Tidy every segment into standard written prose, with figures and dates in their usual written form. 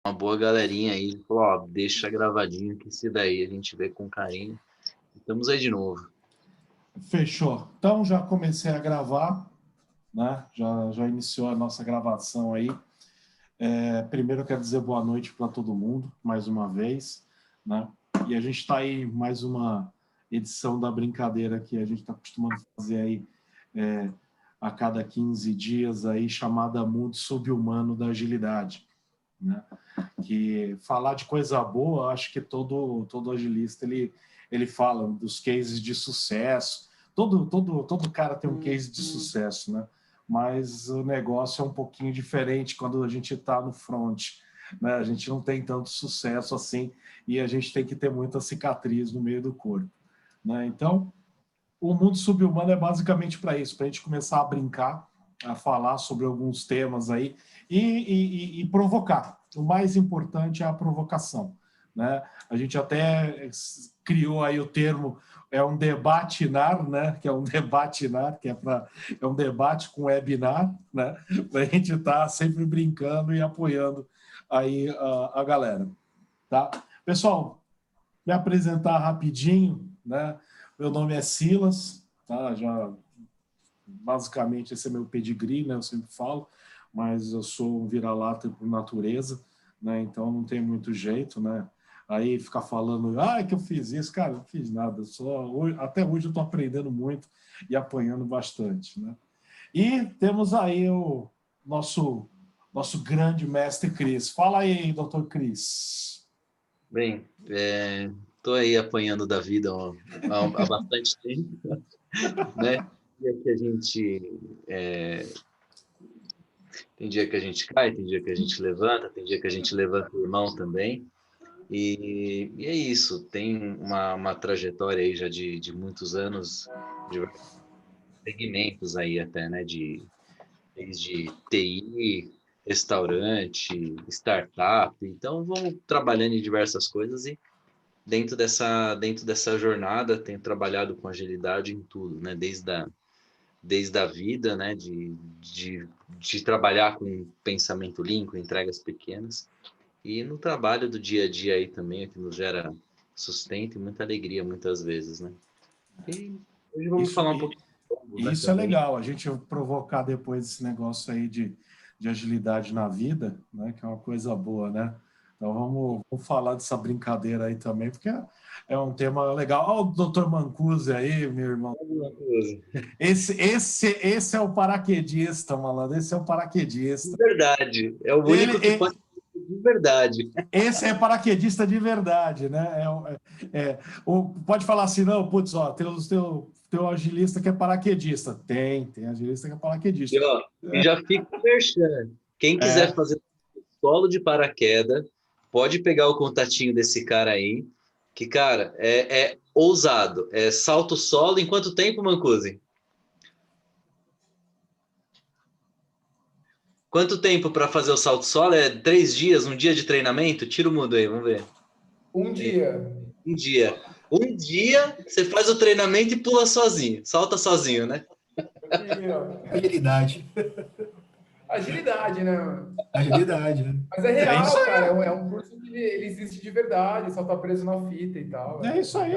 uma boa galerinha aí. Falou, ó, deixa gravadinho que esse daí a gente vê com carinho. Estamos aí de novo. Fechou. Então já comecei a gravar, né? Já iniciou a nossa gravação aí. Primeiro eu quero dizer boa noite para todo mundo, mais uma vez, né? E a gente está aí mais uma edição da brincadeira que a gente está acostumando fazer aí a cada 15 dias aí, chamada Mundo Subhumano da Agilidade, né? Que falar de coisa boa, acho que todo agilista ele fala dos cases de sucesso. Todo cara tem um case de sucesso, né? Mas o negócio é um pouquinho diferente quando a gente está no front, né? A gente não tem tanto sucesso assim e a gente tem que ter muita cicatriz no meio do corpo, né? Então, o mundo subhumano é basicamente para isso, para a gente começar a brincar, a falar sobre alguns temas aí e provocar. O mais importante é a provocação, né? A gente até criou aí o termo um debatinar, né? Que é um debatinar, é um debate com webinar, né? Para a gente estar sempre brincando e apoiando aí a galera, tá? Pessoal, me apresentar rapidinho, né? Meu nome é Silas, tá? Basicamente esse é meu pedigree, né? Eu sempre falo, mas eu sou um vira-lata por natureza, né? Então não tem muito jeito, né? Aí ficar falando, que eu fiz isso, cara, não fiz nada. Até hoje eu estou aprendendo muito e apanhando bastante, né? E temos aí o nosso grande mestre Cris. Fala aí, doutor Cris. Bem, tô aí apanhando da vida há bastante tempo, né? Tem dia que a gente cai, tem dia que a gente levanta, tem dia que a gente levanta o irmão também. E é isso, tem uma trajetória aí já de muitos anos, de segmentos aí até, né? Desde TI, restaurante, startup. Então, vamos trabalhando em diversas coisas e dentro dessa jornada tenho trabalhado com agilidade em tudo, né? Desde a vida, né? De trabalhar com pensamento lean, com entregas pequenas. E no trabalho do dia a dia aí também, que nos gera sustento e muita alegria muitas vezes, né? E hoje vamos falar um pouquinho né, Isso é também. legal, a gente provocar depois esse negócio aí de agilidade na vida, né? Que é uma coisa boa, né? Então vamos falar dessa brincadeira aí também, porque é um tema legal. Olha o doutor Mancusi aí, meu irmão. Esse é o paraquedista, malandro. Esse é o paraquedista. De verdade. É o único que pode ser de verdade. Esse é paraquedista de verdade, né? Pode falar assim, não, putz, ó, teu agilista que é paraquedista. Tem agilista que é paraquedista. E já fica merchan. Quem quiser fazer solo de paraquedas, pode pegar o contatinho desse cara aí, que, cara, é ousado. É salto solo em quanto tempo, Mancusi? Quanto tempo para fazer o salto solo? É 3 dias, um dia de treinamento? Tira o mundo aí, vamos ver. Um dia. Um dia. Um dia você faz o treinamento e pula sozinho. Salta sozinho, né? Agilidade. Agilidade, né? Agilidade, né? Mas é real, cara. É um curso que ele existe de verdade, só tá preso na fita e tal. É isso aí.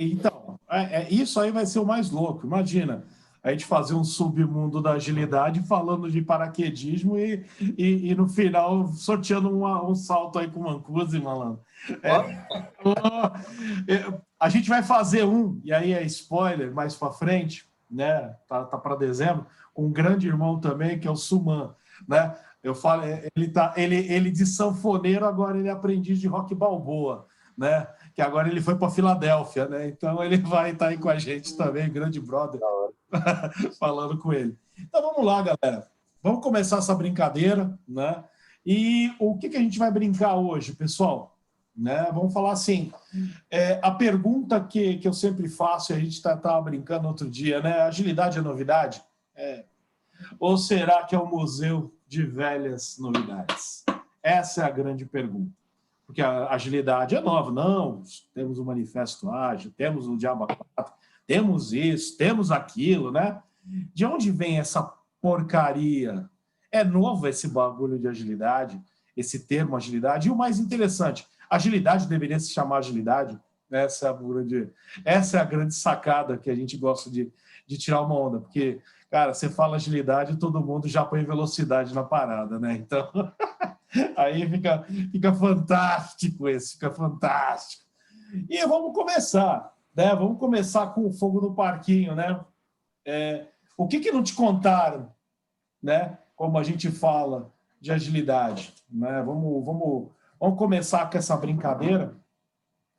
Então, isso aí vai ser o mais louco. Imagina, a gente fazer um submundo da agilidade falando de paraquedismo e no final sorteando um salto aí com o Mancusi, malandro. A gente vai fazer e aí é spoiler mais para frente, né? Tá para dezembro, com um grande irmão também, que é o Suman, né? Eu falo, ele de sanfoneiro, agora ele é aprendiz de rock balboa, né? Que agora ele foi para Filadélfia, né? Então ele vai estar aí com a gente também, grande brother, falando com ele. Então vamos lá, galera. Vamos começar essa brincadeira, né? E o que a gente vai brincar hoje, pessoal? Né? Vamos falar assim, a pergunta que eu sempre faço, e a gente estava brincando outro dia, né? Agilidade é novidade? Ou será que é um museu de velhas novidades? Essa é a grande pergunta. Porque a agilidade é nova. Não, temos o Manifesto Ágil, temos o Diabo 4, temos isso, temos aquilo, né? De onde vem essa porcaria? É novo esse bagulho de agilidade? esse termo agilidade. E o mais interessante, agilidade deveria se chamar agilidade. Essa é a grande sacada que a gente gosta de tirar uma onda, porque, cara, você fala agilidade, todo mundo já põe velocidade na parada, né? Então, aí fica fantástico esse, fica fantástico. E vamos começar, né? Vamos começar com o fogo no parquinho, né? O que não te contaram, né? Como a gente fala de agilidade, né? Vamos começar com essa brincadeira.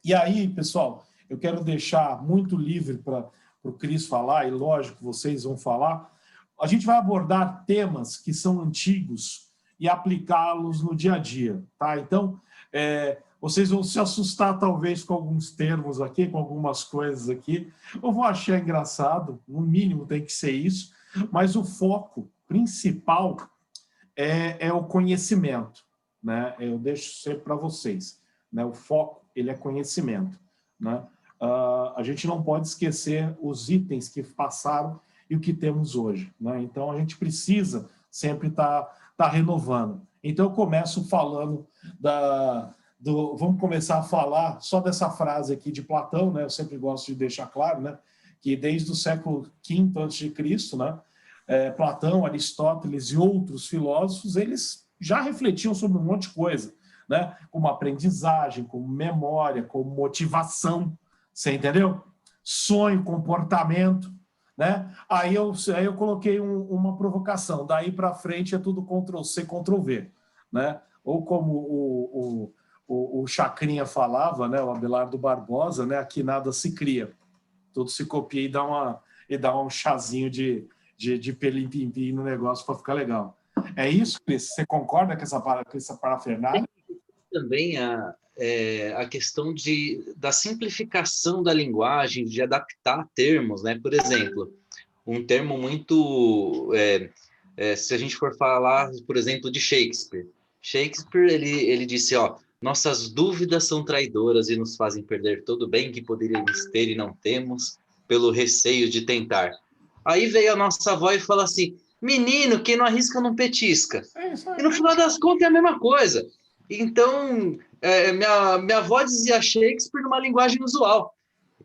E aí, pessoal, eu quero deixar muito livre para o Cris falar, e lógico, vocês vão falar. A gente vai abordar temas que são antigos e aplicá-los no dia a dia, tá? Então, vocês vão se assustar talvez com alguns termos aqui, com algumas coisas aqui. Eu vou achar engraçado, no mínimo tem que ser isso, mas o foco principal é o conhecimento, né? Eu deixo sempre para vocês, né? O foco, ele é conhecimento, né? A gente não pode esquecer os itens que passaram e o que temos hoje, né? Então, a gente precisa sempre estar renovando. Então, eu começo falando vamos começar a falar só dessa frase aqui de Platão, né? Eu sempre gosto de deixar claro, né? Que desde o século V a.C., né? Platão, Aristóteles e outros filósofos, eles já refletiam sobre um monte de coisa, né? Como aprendizagem, como memória, como motivação, você entendeu? Sonho, comportamento, né? Aí eu coloquei uma provocação, daí para frente é tudo Ctrl+C, Ctrl+V, né? Ou como o Chacrinha falava, né? O Abelardo Barbosa, né? Aqui nada se cria, tudo se copia e dá um chazinho de pelim-pim-pim no negócio para ficar legal. É isso, Cris? Você concorda com essa parafernália? Também a questão da simplificação da linguagem, de adaptar termos, né? Por exemplo, um termo muito... se a gente for falar, por exemplo, de Shakespeare. Shakespeare, ele disse, ó, nossas dúvidas são traidoras e nos fazem perder todo o bem que poderíamos ter e não temos, pelo receio de tentar. Aí veio a nossa avó e falou assim, menino, quem não arrisca não petisca. E no final das contas é a mesma coisa. Então, minha avó dizia Shakespeare numa linguagem usual.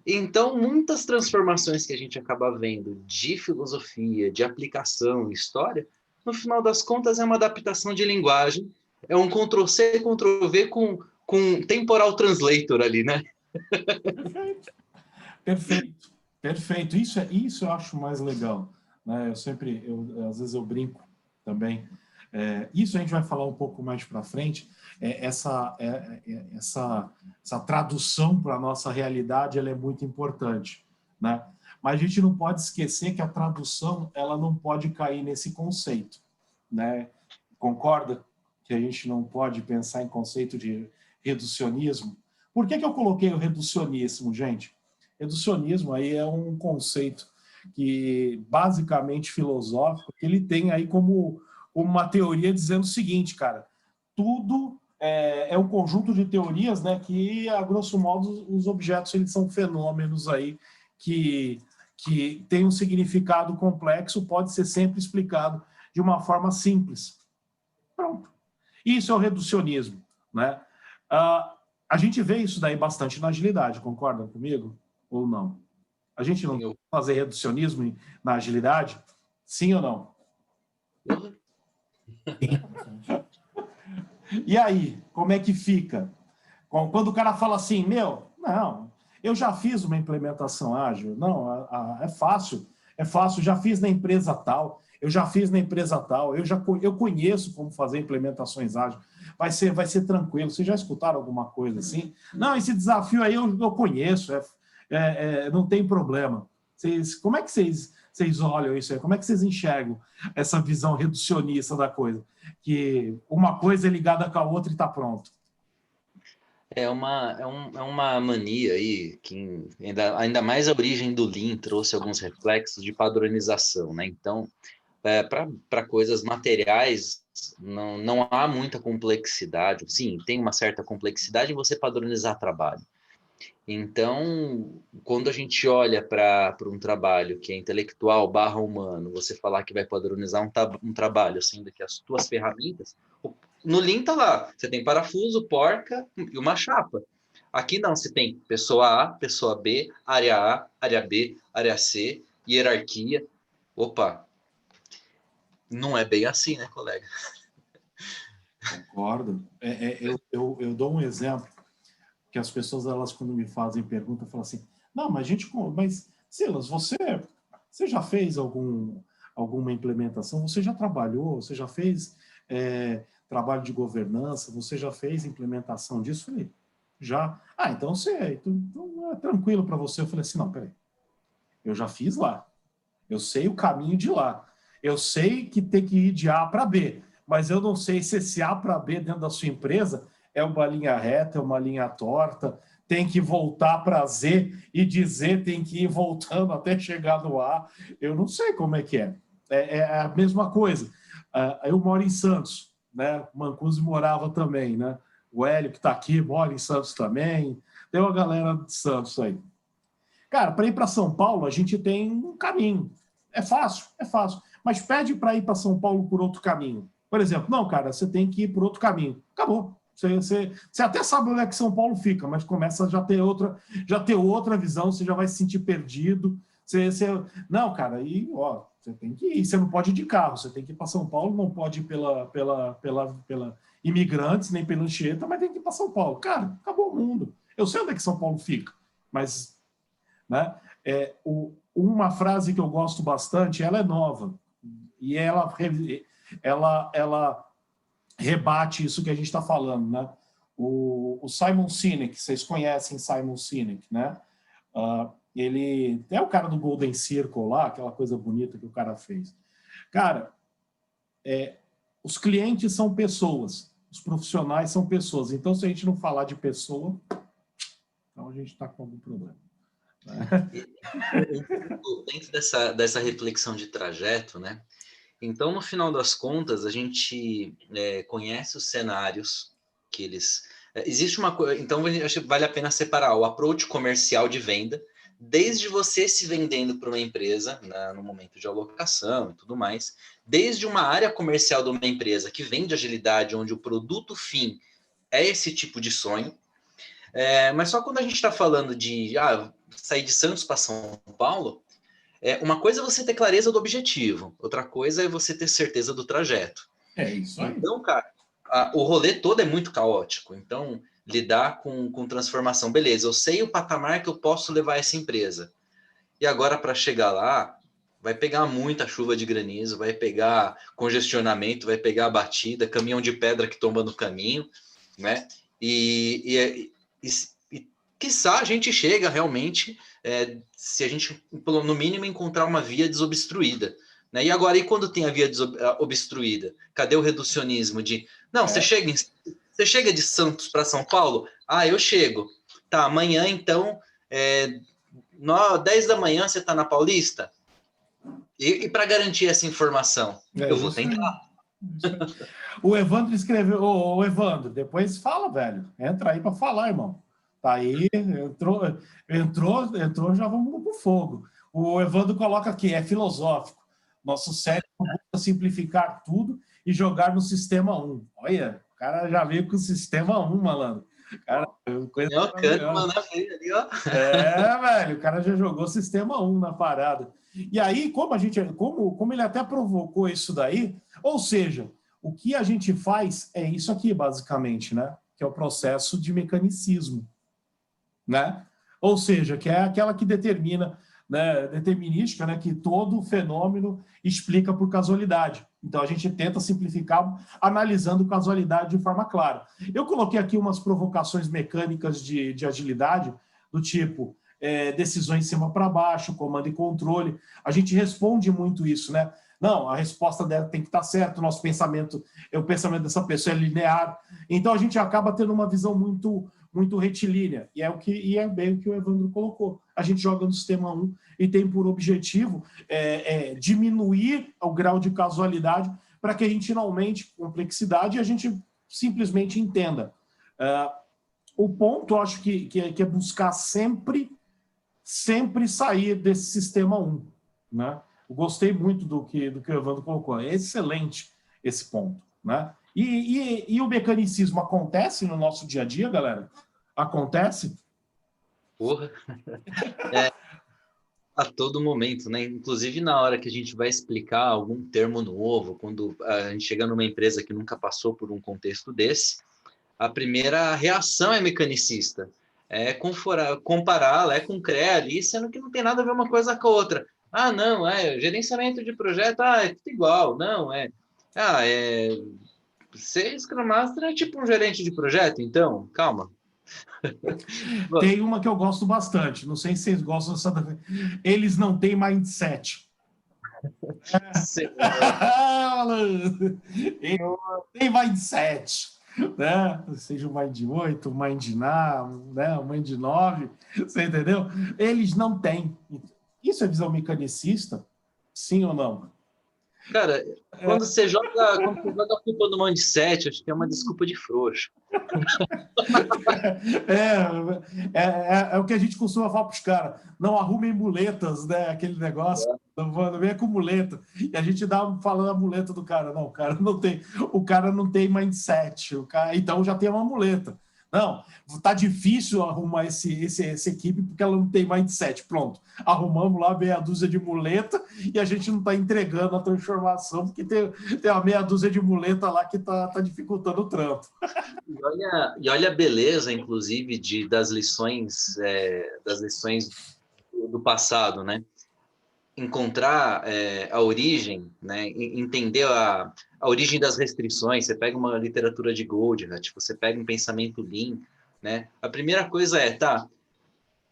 Então, muitas transformações que a gente acaba vendo de filosofia, de aplicação, história, no final das contas é uma adaptação de linguagem, é um Ctrl+C, Ctrl+V com temporal translator ali, né? Perfeito. Isso eu acho mais legal, né? Às vezes eu brinco também. Isso a gente vai falar um pouco mais para frente. Essa tradução para a nossa realidade ela é muito importante, né? Mas a gente não pode esquecer que a tradução ela não pode cair nesse conceito, né? Concorda que a gente não pode pensar em conceito de reducionismo? Por que eu coloquei o reducionismo, gente? Reducionismo aí é um conceito que basicamente filosófico, que ele tem aí como uma teoria dizendo o seguinte, cara, tudo é um conjunto de teorias, né, que, a grosso modo, os objetos eles são fenômenos aí que tem um significado complexo, pode ser sempre explicado de uma forma simples. Pronto. Isso é o reducionismo, né? A gente vê isso daí bastante na agilidade, concordam comigo? Ou não? A gente não tem que fazer reducionismo na agilidade? Sim ou não? E aí, como é que fica? Quando o cara fala assim, não, eu já fiz uma implementação ágil. Não, é fácil, já fiz na empresa tal, eu conheço como fazer implementações ágeis, vai ser tranquilo. Vocês já escutaram alguma coisa assim? Não, esse desafio aí eu conheço, não tem problema. Como é que vocês olham isso aí? Como é que vocês enxergam essa visão reducionista da coisa? Que uma coisa é ligada com a outra e está pronto. É uma mania aí, que ainda mais a origem do Lean trouxe alguns reflexos de padronização, né? Então, para coisas materiais, não há muita complexidade. Sim, tem uma certa complexidade em você padronizar trabalho. Então, quando a gente olha para um trabalho que é intelectual / humano, você falar que vai padronizar um trabalho, sendo que as tuas ferramentas, o no Lean tá lá, você tem parafuso, porca e uma chapa. Aqui não, você tem pessoa A, pessoa B, área B, área C, hierarquia. Opa, não é bem assim, né, colega? Concordo. Eu dou um exemplo que as pessoas, elas quando me fazem pergunta, falam assim, não, mas Silas, você já fez alguma implementação? Você já trabalhou? Você já fez trabalho de governança? Você já fez implementação disso? Eu falei, já. Ah, então então é tranquilo para você. Eu falei assim, não, peraí, eu já fiz lá. Eu sei o caminho de lá. Eu sei que tem que ir de A para B, mas eu não sei se esse A para B dentro da sua empresa é uma linha reta, é uma linha torta, tem que voltar para Z e de Z tem que ir voltando até chegar no A. Eu não sei como é que é. É a mesma coisa. Eu moro em Santos, né? O Mancuso morava também, né? O Hélio, que está aqui, mora em Santos também. Tem uma galera de Santos aí. Cara, para ir para São Paulo, a gente tem um caminho. É fácil. Mas pede para ir para São Paulo por outro caminho. Por exemplo, não, cara, você tem que ir por outro caminho. Acabou. Você até sabe onde é que São Paulo fica, mas começa a já ter outra visão, você já vai se sentir perdido. Não, cara, aí, ó, você tem que ir. Você não pode ir de carro, você tem que ir para São Paulo, não pode ir pela Imigrantes, nem pela Anchieta, mas tem que ir para São Paulo. Cara, acabou o mundo. Eu sei onde é que São Paulo fica, mas, né, uma frase que eu gosto bastante, ela é nova, e ela rebate isso que a gente está falando, né? O Simon Sinek, vocês conhecem Simon Sinek, né? Ele é o cara do Golden Circle lá, aquela coisa bonita que o cara fez. Cara, os clientes são pessoas, os profissionais são pessoas. Então, se a gente não falar de pessoa, então a gente está com algum problema. Dentro dessa reflexão de trajeto, né? Então, no final das contas, a gente conhece os cenários que eles... existe uma coisa... Então, acho que vale a pena separar o approach comercial de venda, desde você se vendendo para uma empresa, no momento de alocação e tudo mais, desde uma área comercial de uma empresa que vende agilidade, onde o produto fim é esse tipo de sonho. Mas só quando a gente está falando de sair de Santos para São Paulo, uma coisa é você ter clareza do objetivo, outra coisa é você ter certeza do trajeto. É isso aí. Então, cara, o rolê todo é muito caótico. Então, lidar com transformação. Beleza, eu sei o patamar que eu posso levar essa empresa. E agora, para chegar lá, vai pegar muita chuva de granizo, vai pegar congestionamento, vai pegar batida, caminhão de pedra que tomba no caminho, né? E quiçá a gente chega realmente, se a gente, no mínimo, encontrar uma via desobstruída. Né? E agora, e quando tem a via obstruída? Cadê o reducionismo de... Não, você chega de Santos para São Paulo? Ah, eu chego. Tá, amanhã, então, 10 da manhã você está na Paulista? E para garantir essa informação? Eu vou tentar. O Evandro escreveu... Ô, Evandro, depois fala, velho. Entra aí para falar, irmão. Tá aí, entrou, já vamos pro fogo. O Evandro coloca aqui, é filosófico. Nosso cérebro busca simplificar tudo e jogar no sistema 1. Olha, o cara já veio com o sistema 1, malandro. Cara, coisa ali, ó. Velho, o cara já jogou sistema 1 na parada. E aí, como ele até provocou isso daí, ou seja, o que a gente faz é isso aqui, basicamente, né? Que é o processo de mecanicismo. Né? Ou seja, que é aquela que determina, né, determinística, né, que todo fenômeno explica por casualidade. Então, a gente tenta simplificar analisando casualidade de forma clara. Eu coloquei aqui umas provocações mecânicas de agilidade, do tipo decisões de cima para baixo, comando e controle. A gente responde muito isso, né? Não, a resposta dela tem que estar certa, o nosso pensamento, o pensamento dessa pessoa é linear. Então, a gente acaba tendo uma visão muito retilínea, e é bem o que o Evandro colocou. A gente joga no sistema 1 e tem por objetivo diminuir o grau de casualidade para que a gente não aumente complexidade e a gente simplesmente entenda. O ponto, eu acho que é buscar sempre sair desse sistema 1. Né? Eu gostei muito do que o Evandro colocou. É excelente esse ponto. Né? E o mecanicismo acontece no nosso dia a dia, galera? Acontece? Porra. A todo momento, né? Inclusive na hora que a gente vai explicar algum termo novo, quando a gente chega numa empresa que nunca passou por um contexto desse, a primeira reação é mecanicista. É comparar Lé com CREA ali, sendo que não tem nada a ver uma coisa com a outra. Ah, não, gerenciamento de projeto, é tudo igual. Não, ser Scrum Master é tipo um gerente de projeto, então, calma. Tem uma que eu gosto bastante, não sei se vocês gostam dessa. Eles não têm mindset. Eles não têm mindset. Né? Seja o Mind 8, o Mind 9, né? O Mind 9, você entendeu? Eles não têm. Isso é visão mecanicista? Sim ou não? Cara, quando você joga a culpa no mindset, acho que é uma desculpa de frouxo. É o que a gente costuma falar para os caras. Não arrumem muletas, né? Aquele negócio. Não venha com muleta. E a gente dá falando a muleta do cara. Não, o cara não tem mindset. Então já tem uma muleta. Não, tá difícil arrumar essa equipe porque ela não tem mindset. Pronto, arrumamos lá meia dúzia de muleta e a gente não está entregando a transformação porque tem uma meia dúzia de muleta lá que tá dificultando o trampo. E olha a beleza, inclusive, das lições do passado, né? Encontrar a origem, né? Entender a origem das restrições. Você pega uma literatura de Goldratt, você pega um pensamento Lean, né? A primeira coisa tá,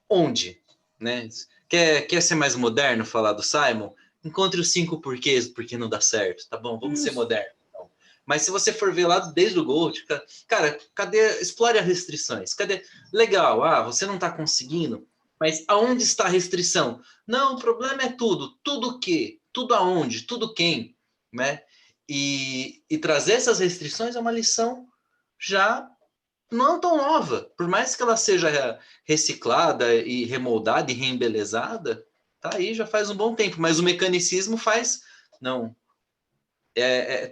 onde? Né? Quer ser mais moderno, falar do Simon? Encontre os 5 porquês, porque não dá certo. Tá bom, vamos ser moderno. Então. Mas se você for ver lá desde o Gold, cara, cadê? Explore as restrições. Cadê? Legal, você não está conseguindo, mas aonde está a restrição? Não, o problema é tudo. Tudo o quê? Tudo aonde? Tudo quem? Né? E trazer essas restrições é uma lição já não tão nova. Por mais que ela seja reciclada e remoldada e reembelezada, tá aí já faz um bom tempo. Mas o mecanicismo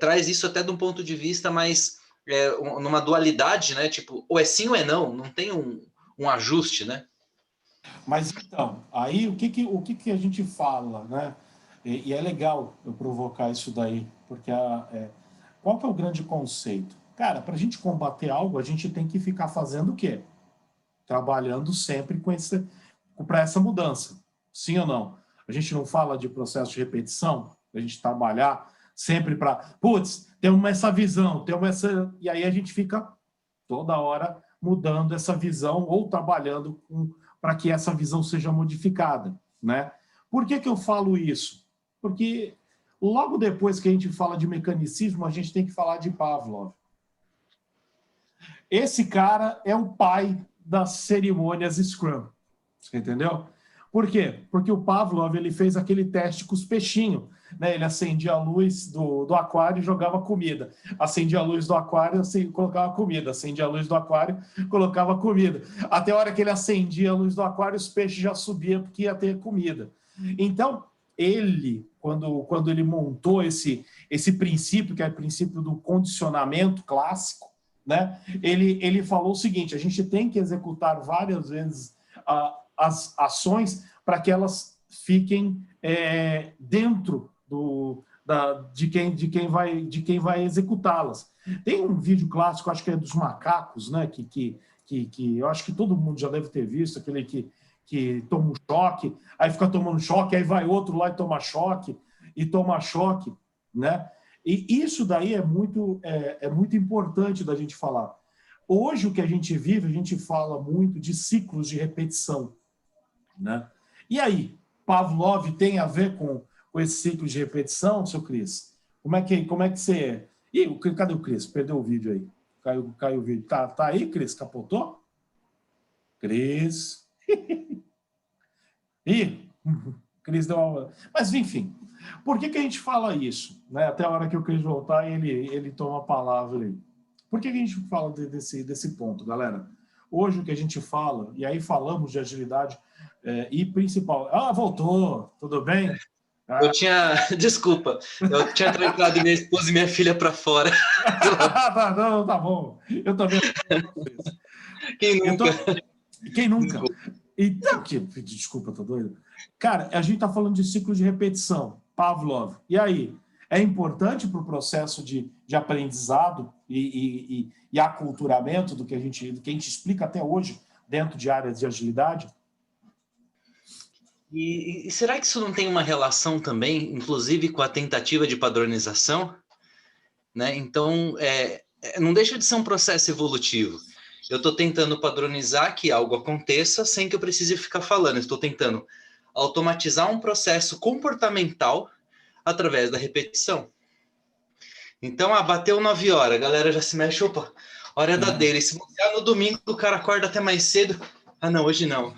traz isso até de um ponto de vista mais numa dualidade, né? Tipo, ou é sim ou é não tem um ajuste, né? Mas então, aí o que a gente fala, né? E é legal eu provocar isso daí, porque qual que é o grande conceito? Cara, para a gente combater algo, a gente tem que ficar fazendo o quê? Trabalhando sempre para essa mudança. Sim ou não? A gente não fala de processo de repetição, a gente trabalhar sempre para, temos essa visão, e aí a gente fica toda hora mudando essa visão ou trabalhando para que essa visão seja modificada, né? Por que eu falo isso? Porque logo depois que a gente fala de mecanicismo, a gente tem que falar de Pavlov. Esse cara é o pai das cerimônias Scrum, você entendeu? Por quê? Porque o Pavlov ele fez aquele teste com os peixinhos, né? Ele acendia a luz do aquário e jogava comida. Acendia a luz do aquário e colocava comida. Acendia a luz do aquário e colocava comida. Até a hora que ele acendia a luz do aquário, os peixes já subiam porque ia ter comida. Então, ele, quando ele montou esse princípio, que é o princípio do condicionamento clássico, né? Ele falou o seguinte: a gente tem que executar várias vezes as ações para que elas fiquem dentro de quem vai executá-las. Tem um vídeo clássico, acho que é dos macacos, né? Que eu acho que todo mundo já deve ter visto, aquele que toma um choque, aí fica tomando choque, aí vai outro lá e toma choque, né? E isso daí é muito importante da gente falar. Hoje, o que a gente fala muito de ciclos de repetição, né? E aí, Pavlov tem a ver com esse ciclo de repetição, seu Cris? Como é que você... Cadê o Cris? Perdeu o vídeo aí. Caiu o vídeo. Tá aí, Cris? Capotou? Cris... Cris deu uma... Mas, enfim, por que a gente fala isso? Né? Até a hora que o Cris voltar, ele toma a palavra aí. Por que a gente fala desse ponto, galera? Hoje o que a gente fala, e aí falamos de agilidade e principal... voltou, tudo bem? Eu tinha, desculpa, eu tinha trancado minha esposa e minha filha para fora. Não, tá bom. Eu também. Quem Eu tô... nunca? Quem nunca? Desculpa. Então, desculpa, tô doido. Cara, a gente tá falando de ciclo de repetição, Pavlov. E aí? É importante para o processo de aprendizado e aculturamento do que a gente explica até hoje dentro de áreas de agilidade? E será que isso não tem uma relação também, inclusive, com a tentativa de padronização? Né? Então, não deixa de ser um processo evolutivo. Eu estou tentando padronizar que algo aconteça sem que eu precise ficar falando. Estou tentando automatizar um processo comportamental através da repetição. Então, bateu 9 horas, a galera já se mexe, opa, hora é da dele. Se bobear no domingo, o cara acorda até mais cedo. Ah, não, hoje não.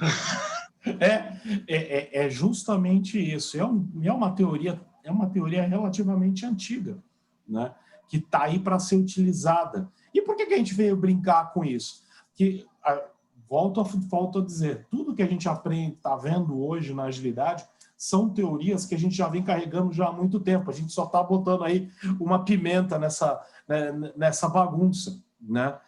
É justamente isso. É uma teoria relativamente antiga, né? Que está aí para ser utilizada. E por que a gente veio brincar com isso? Volto a dizer, tudo que a gente aprende, está vendo hoje na agilidade, são teorias que a gente já vem carregando já há muito tempo. A gente só está botando aí uma pimenta nessa bagunça, né?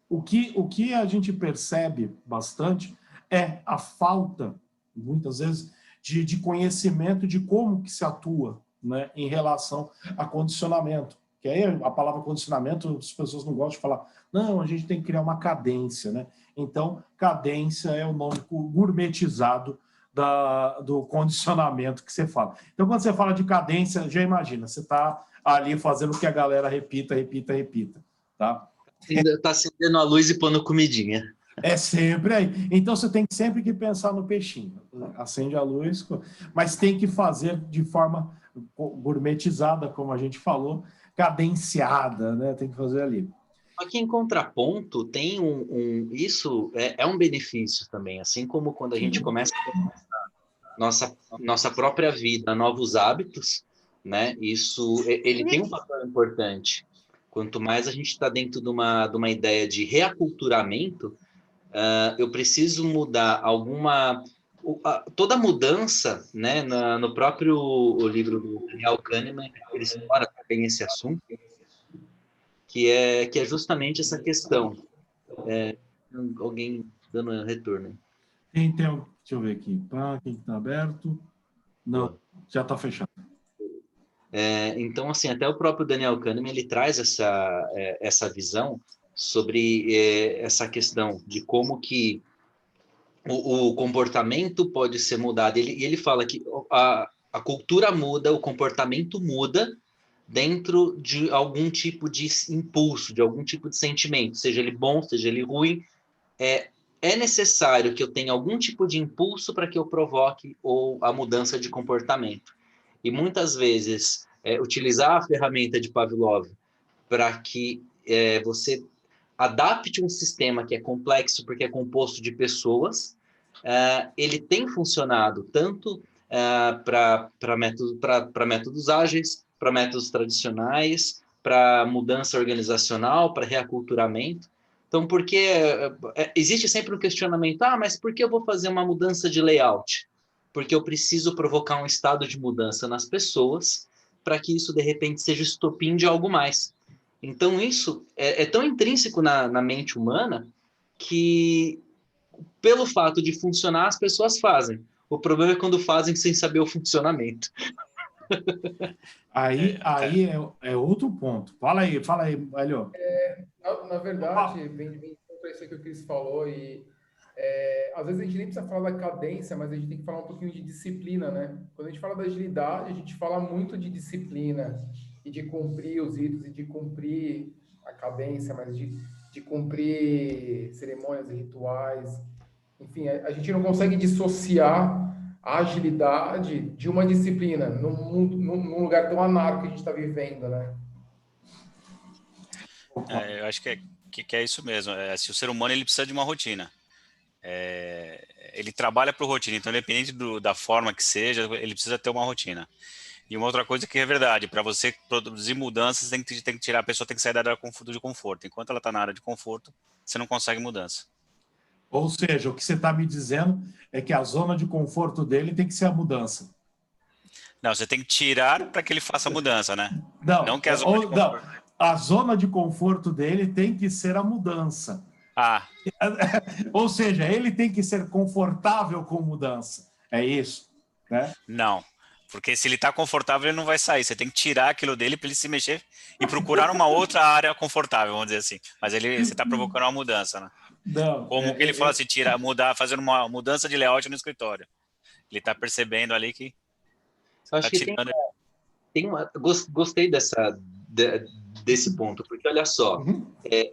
O que a gente percebe bastante é a falta, muitas vezes, de conhecimento de como que se atua, né, em relação a condicionamento. Que aí a palavra condicionamento, as pessoas não gostam de falar, não, a gente tem que criar uma cadência, né? Então, cadência é o nome gourmetizado do condicionamento que você fala. Então, quando você fala de cadência, já imagina, você está ali fazendo que a galera repita, tá? Tá acendendo a luz e pondo comidinha. É sempre aí. Então você tem sempre que pensar no peixinho. Acende a luz, mas tem que fazer de forma gourmetizada, como a gente falou, cadenciada, né? Tem que fazer ali. Aqui em contraponto, tem isso é um benefício também, assim como quando a gente começa nossa própria vida, novos hábitos, né? Isso ele tem um papel importante. Quanto mais a gente está dentro de uma ideia de reaculturamento, eu preciso mudar toda mudança, né? No próprio o livro do Daniel Kahneman, ele explora bem esse assunto, que é justamente essa questão. Alguém dando retorno. Deixa eu ver aqui. Quem está aberto? Não, Boa. já está fechado. Então, assim, até o próprio Daniel Kahneman, ele traz essa visão sobre essa questão de como que o comportamento pode ser mudado. E ele fala que a cultura muda, o comportamento muda dentro de algum tipo de impulso, de algum tipo de sentimento, seja ele bom, seja ele ruim. É necessário que eu tenha algum tipo de impulso para que eu provoque a mudança de comportamento. E muitas vezes, utilizar a ferramenta de Pavlov para que você adapte um sistema que é complexo porque é composto de pessoas, ele tem funcionado tanto para métodos ágeis, para métodos tradicionais, para mudança organizacional, para reaculturamento. Então, porque existe sempre um questionamento, mas por que eu vou fazer uma mudança de layout? Porque eu preciso provocar um estado de mudança nas pessoas para que isso, de repente, seja estopim de algo mais. Então, isso é tão intrínseco na mente humana que, pelo fato de funcionar, as pessoas fazem. O problema é quando fazem sem saber o funcionamento. Aí é outro ponto. Fala aí, Helio. Na verdade, vem contra isso que o Cris falou, e às vezes a gente nem precisa falar da cadência, mas a gente tem que falar um pouquinho de disciplina, né? Quando a gente fala da agilidade, a gente fala muito de disciplina e de cumprir os ritos e de cumprir a cadência, mas de cumprir cerimônias e rituais. Enfim, a gente não consegue dissociar a agilidade de uma disciplina num lugar tão anárquico que a gente está vivendo, né? Eu acho que é isso mesmo. Se o ser humano ele precisa de uma rotina. Ele trabalha por rotina, então independente da forma que seja, ele precisa ter uma rotina. E uma outra coisa que é verdade, para você produzir mudanças, tem que tirar, a pessoa tem que sair da área de conforto. Enquanto ela está na área de conforto, você não consegue mudança. Ou seja, o que você está me dizendo é que a zona de conforto dele tem que ser a mudança. Não, você tem que tirar para que ele faça a mudança, né? Não que a zona de não, conforto. a zona de conforto dele tem que ser a mudança. Ah, Ou seja, ele tem que ser confortável com mudança. É isso, né? não. Porque se ele está confortável, ele não vai sair. Você tem que tirar aquilo dele para ele se mexer e procurar uma outra área confortável, vamos dizer assim. Mas você está provocando uma mudança, né? Não, Como que ele fala assim, mudar, fazer uma mudança de layout no escritório. Ele está percebendo ali que Eu está acho que tem tirando. gostei desse ponto, porque olha só,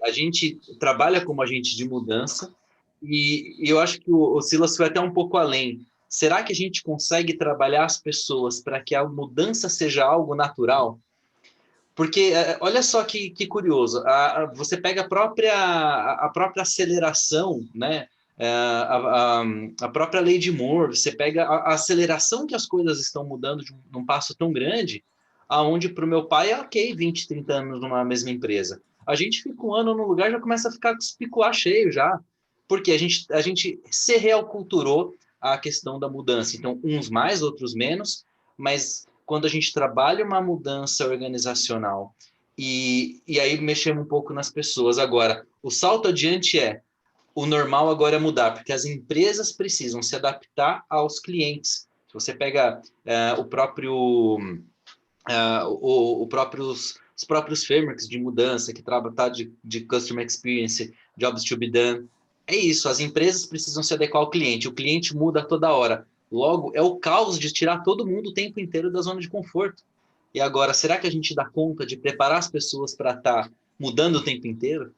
a gente trabalha como agente de mudança e eu acho que o Silas foi até um pouco além. Será que a gente consegue trabalhar as pessoas para que a mudança seja algo natural? Porque olha só que curioso, você pega a própria aceleração, né? A própria lei de Moore, você pega a aceleração que as coisas estão mudando de um passo tão grande, aonde para o meu pai é ok 20, 30 anos numa mesma empresa. A gente fica um ano no lugar já começa a ficar com os picuá cheio já, porque a gente se reaculturou a questão da mudança. Então, uns mais, outros menos, mas quando a gente trabalha uma mudança organizacional e aí mexemos um pouco nas pessoas. Agora, o salto adiante o normal agora é mudar, porque as empresas precisam se adaptar aos clientes. Se você pega o próprio os próprios frameworks de mudança que trata de customer experience, jobs to be done, é isso, as empresas precisam se adequar ao cliente, o cliente muda toda hora. Logo, é o caos de tirar todo mundo o tempo inteiro da zona de conforto. E agora, será que a gente dá conta de preparar as pessoas para estar mudando o tempo inteiro?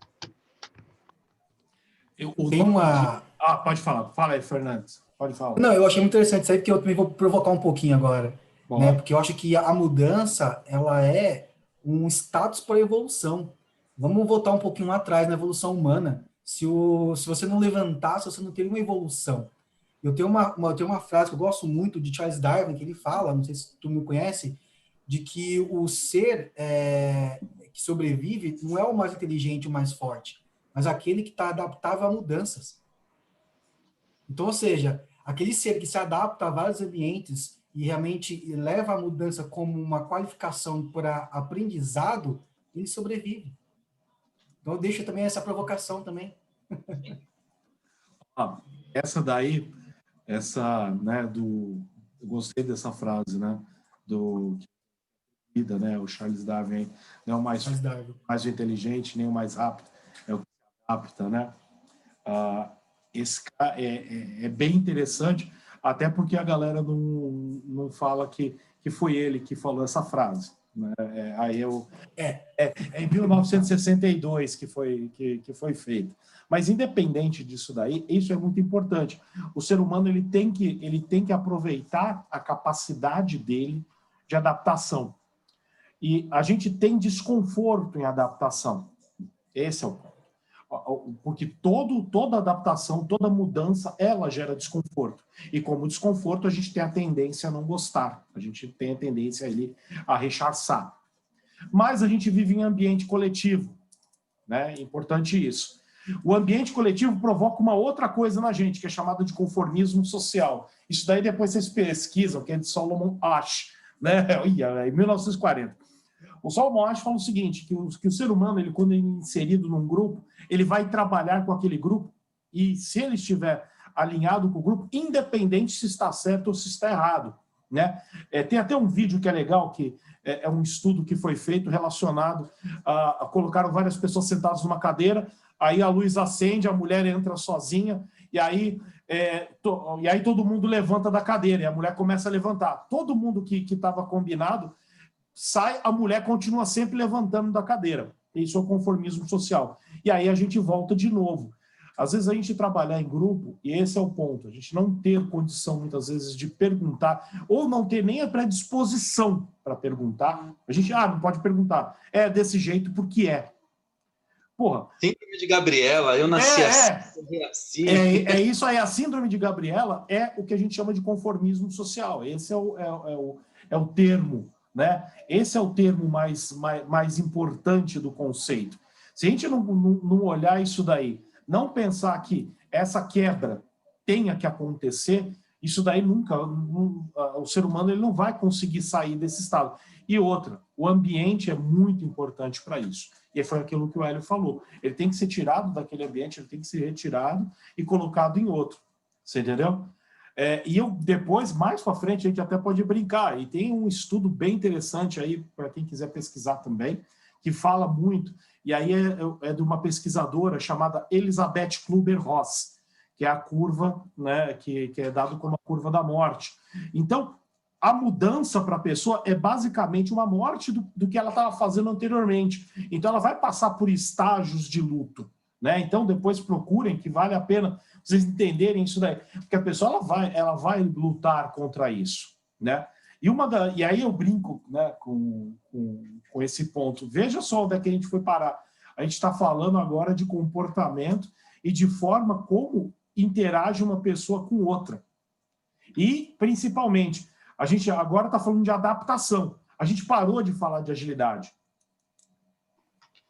Tem uma... Pode falar. Fala aí, Fernandes. Pode falar. Não, eu achei muito interessante isso aí, porque eu também vou provocar um pouquinho agora, Bom. né? Porque eu acho que a mudança, ela é um status para a evolução. Vamos voltar um pouquinho lá atrás, na evolução humana. Se você não levantar, se você não tem uma evolução. Eu tenho uma frase que eu gosto muito de Charles Darwin, que ele fala, não sei se tu me conhece, de que o ser que sobrevive não é o mais inteligente, o mais forte, mas aquele que está adaptável a mudanças. Então, ou seja, aquele ser que se adapta a vários ambientes e realmente leva a mudança como uma qualificação para aprendizado, ele sobrevive. Então, deixa também essa provocação também. Essa daí, né, eu gostei dessa frase, né, né, o Charles Darwin, não é o mais inteligente, nem o mais rápido, é o que se adapta, né? Esse cara é bem interessante, até porque a galera não fala que foi ele que falou essa frase. Né? Em 1962 que foi feito. Mas, independente disso daí, isso é muito importante. O ser humano ele tem que aproveitar a capacidade dele de adaptação. E a gente tem desconforto em adaptação. Esse é o ponto. Porque toda adaptação, toda mudança, ela gera desconforto. E como desconforto, a gente tem a tendência a não gostar. A gente tem a tendência ali a rechaçar. Mas a gente vive em ambiente coletivo. Né? É importante isso. O ambiente coletivo provoca uma outra coisa na gente, que é chamada de conformismo social. Isso daí depois vocês pesquisam, que é de Solomon Asch, né? Em 1940. O Solomon Asch fala o seguinte, que o ser humano, ele, quando é inserido num grupo, ele vai trabalhar com aquele grupo e, se ele estiver alinhado com o grupo, independente se está certo ou se está errado. Né? Tem até um vídeo que é legal, que é um estudo que foi feito relacionado a colocaram várias pessoas sentadas numa cadeira, aí a luz acende, a mulher entra sozinha, e aí todo mundo levanta da cadeira, e a mulher começa a levantar. Todo mundo que estava combinado sai, a mulher continua sempre levantando da cadeira. Isso é o conformismo social. E aí a gente volta de novo. Às vezes a gente trabalhar em grupo, e esse é o ponto, a gente não ter condição, muitas vezes, de perguntar, ou não ter nem a predisposição para perguntar. A gente, não pode perguntar. É desse jeito porque é. Porra. Síndrome de Gabriela, eu nasci assim. Isso aí, a síndrome de Gabriela é o que a gente chama de conformismo social. Esse é o termo, né? Esse é o termo mais importante do conceito. Se a gente não olhar isso daí, não pensar que essa quebra tenha que acontecer, isso daí nunca, o ser humano ele não vai conseguir sair desse estado. E outra, o ambiente é muito importante para isso. E foi aquilo que o Hélio falou. Ele tem que ser tirado daquele ambiente, ele tem que ser retirado e colocado em outro. Você entendeu? E eu depois, mais para frente, a gente até pode brincar. E tem um estudo bem interessante aí, para quem quiser pesquisar também, que fala muito. E aí é de uma pesquisadora chamada Elizabeth Kluber-Ross, que é a curva, né, que é dado como a curva da morte. Então, a mudança para a pessoa é basicamente uma morte do que ela estava fazendo anteriormente. Então, ela vai passar por estágios de luto, né? Então, depois procurem, que vale a pena vocês entenderem isso daí. Porque a pessoa ela vai lutar contra isso, né? E aí eu brinco, né, com esse ponto. Veja só onde é que a gente foi parar. A gente está falando agora de comportamento e de forma como interage uma pessoa com outra. E, principalmente, a gente agora está falando de adaptação. A gente parou de falar de agilidade.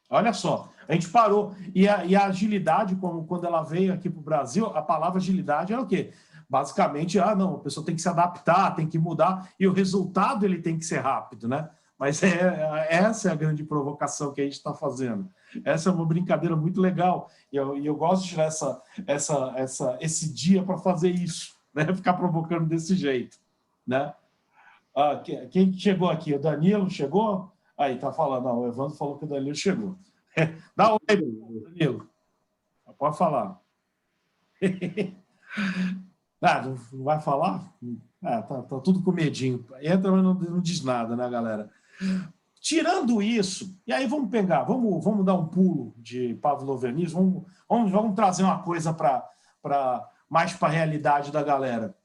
Olha só, a gente parou. E a agilidade, quando ela veio aqui para o Brasil, a palavra agilidade era o quê? Basicamente, não, a pessoa tem que se adaptar, tem que mudar, e o resultado ele tem que ser rápido, né? Mas essa é a grande provocação que a gente está fazendo. Essa é uma brincadeira muito legal. E eu gosto de tirar esse dia para fazer isso, né? Ficar provocando desse jeito, né? Quem chegou aqui? O Danilo chegou? Aí, tá falando. O Evandro falou que o Danilo chegou. Dá um oi, Danilo. Pode falar. Não vai falar? Tá tudo com medinho. Entra, mas não diz nada, né, galera? Tirando isso, e aí vamos pegar, vamos dar um pulo de pavlovianismo, vamos trazer uma coisa mais para a realidade da galera.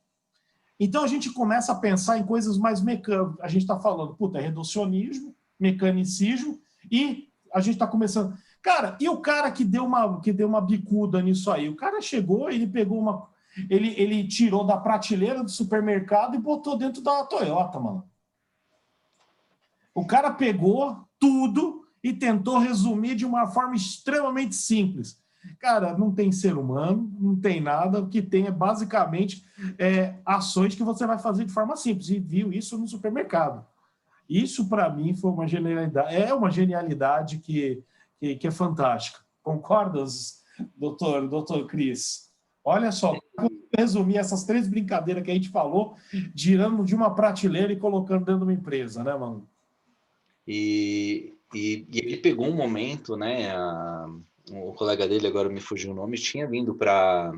Então a gente começa a pensar em coisas mais mecânicas. A gente está falando, é reducionismo, mecanicismo, e a gente está começando. Cara, e o cara que deu uma bicuda nisso aí? O cara chegou, ele pegou ele tirou da prateleira do supermercado e botou dentro da Toyota, mano. O cara pegou tudo e tentou resumir de uma forma extremamente simples. Cara, não tem ser humano, não tem nada. O que tem é basicamente ações que você vai fazer de forma simples. E viu isso no supermercado. Isso, para mim, foi uma genialidade. É uma genialidade que é fantástica. Concordas, doutor Cris? Olha só, resumir essas 3 brincadeiras que a gente falou, girando de uma prateleira e colocando dentro de uma empresa, né, mano? E ele pegou um momento, né? O colega dele, agora me fugiu o nome, tinha vindo para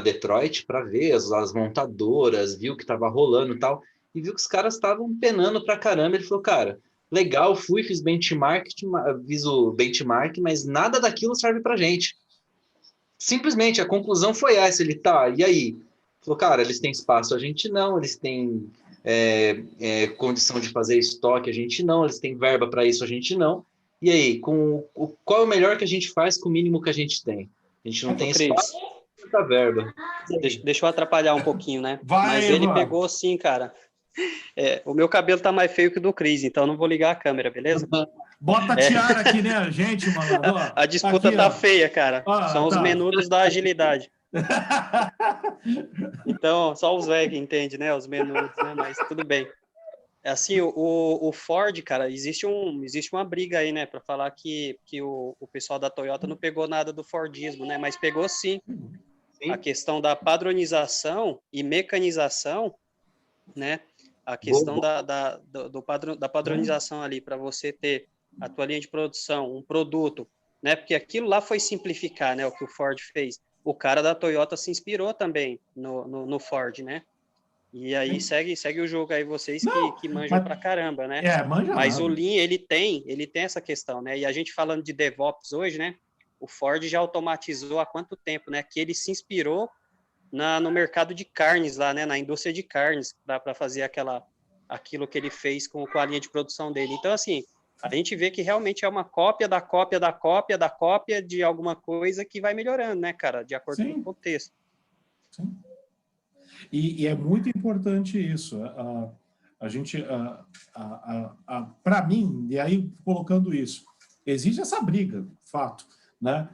Detroit para ver as montadoras, viu que estava rolando e tal, e viu que os caras estavam penando pra caramba. Ele falou, cara, legal, fiz o benchmark, mas nada daquilo serve pra gente. Simplesmente, a conclusão foi essa. Ele, e aí? Falou, cara, eles têm espaço, a gente não, eles têm condição de fazer estoque, a gente não, eles têm verba para isso, a gente não. E aí, qual é o melhor que a gente faz com o mínimo que a gente tem? A gente não tem espaço, muita verba. Deixa eu atrapalhar um pouquinho, né? Mas ele pegou sim, cara. O meu cabelo tá mais feio que o do Cris, então eu não vou ligar a câmera, beleza? Bota a tiara aqui, né, gente, mano? A disputa aqui, tá feia, cara. São os menudos da agilidade. Então, só os velhos que entendem, né? Os menudos, né? Mas tudo bem. Assim, o Ford, cara, existe uma briga aí, né? Para falar que o pessoal da Toyota não pegou nada do Fordismo, né? Mas pegou sim. A questão da padronização e mecanização, né? A questão da padronização ali, para você ter a tua linha de produção, um produto, né? Porque aquilo lá foi simplificar, né? O que o Ford fez. O cara da Toyota se inspirou também no Ford, né? E aí segue o jogo aí, vocês que manjam pra caramba, né? Mas o Lean, ele tem essa questão, né? E a gente falando de DevOps hoje, né? O Ford já automatizou há quanto tempo, né? Que ele se inspirou no mercado de carnes lá, né? Na indústria de carnes, para fazer aquilo que ele fez com a linha de produção dele. Então, assim, a gente vê que realmente é uma cópia da cópia da cópia da cópia de alguma coisa que vai melhorando, né, cara? De acordo com o contexto. Sim. E é muito importante isso. A gente, para mim, e aí colocando isso, existe essa briga, fato, né?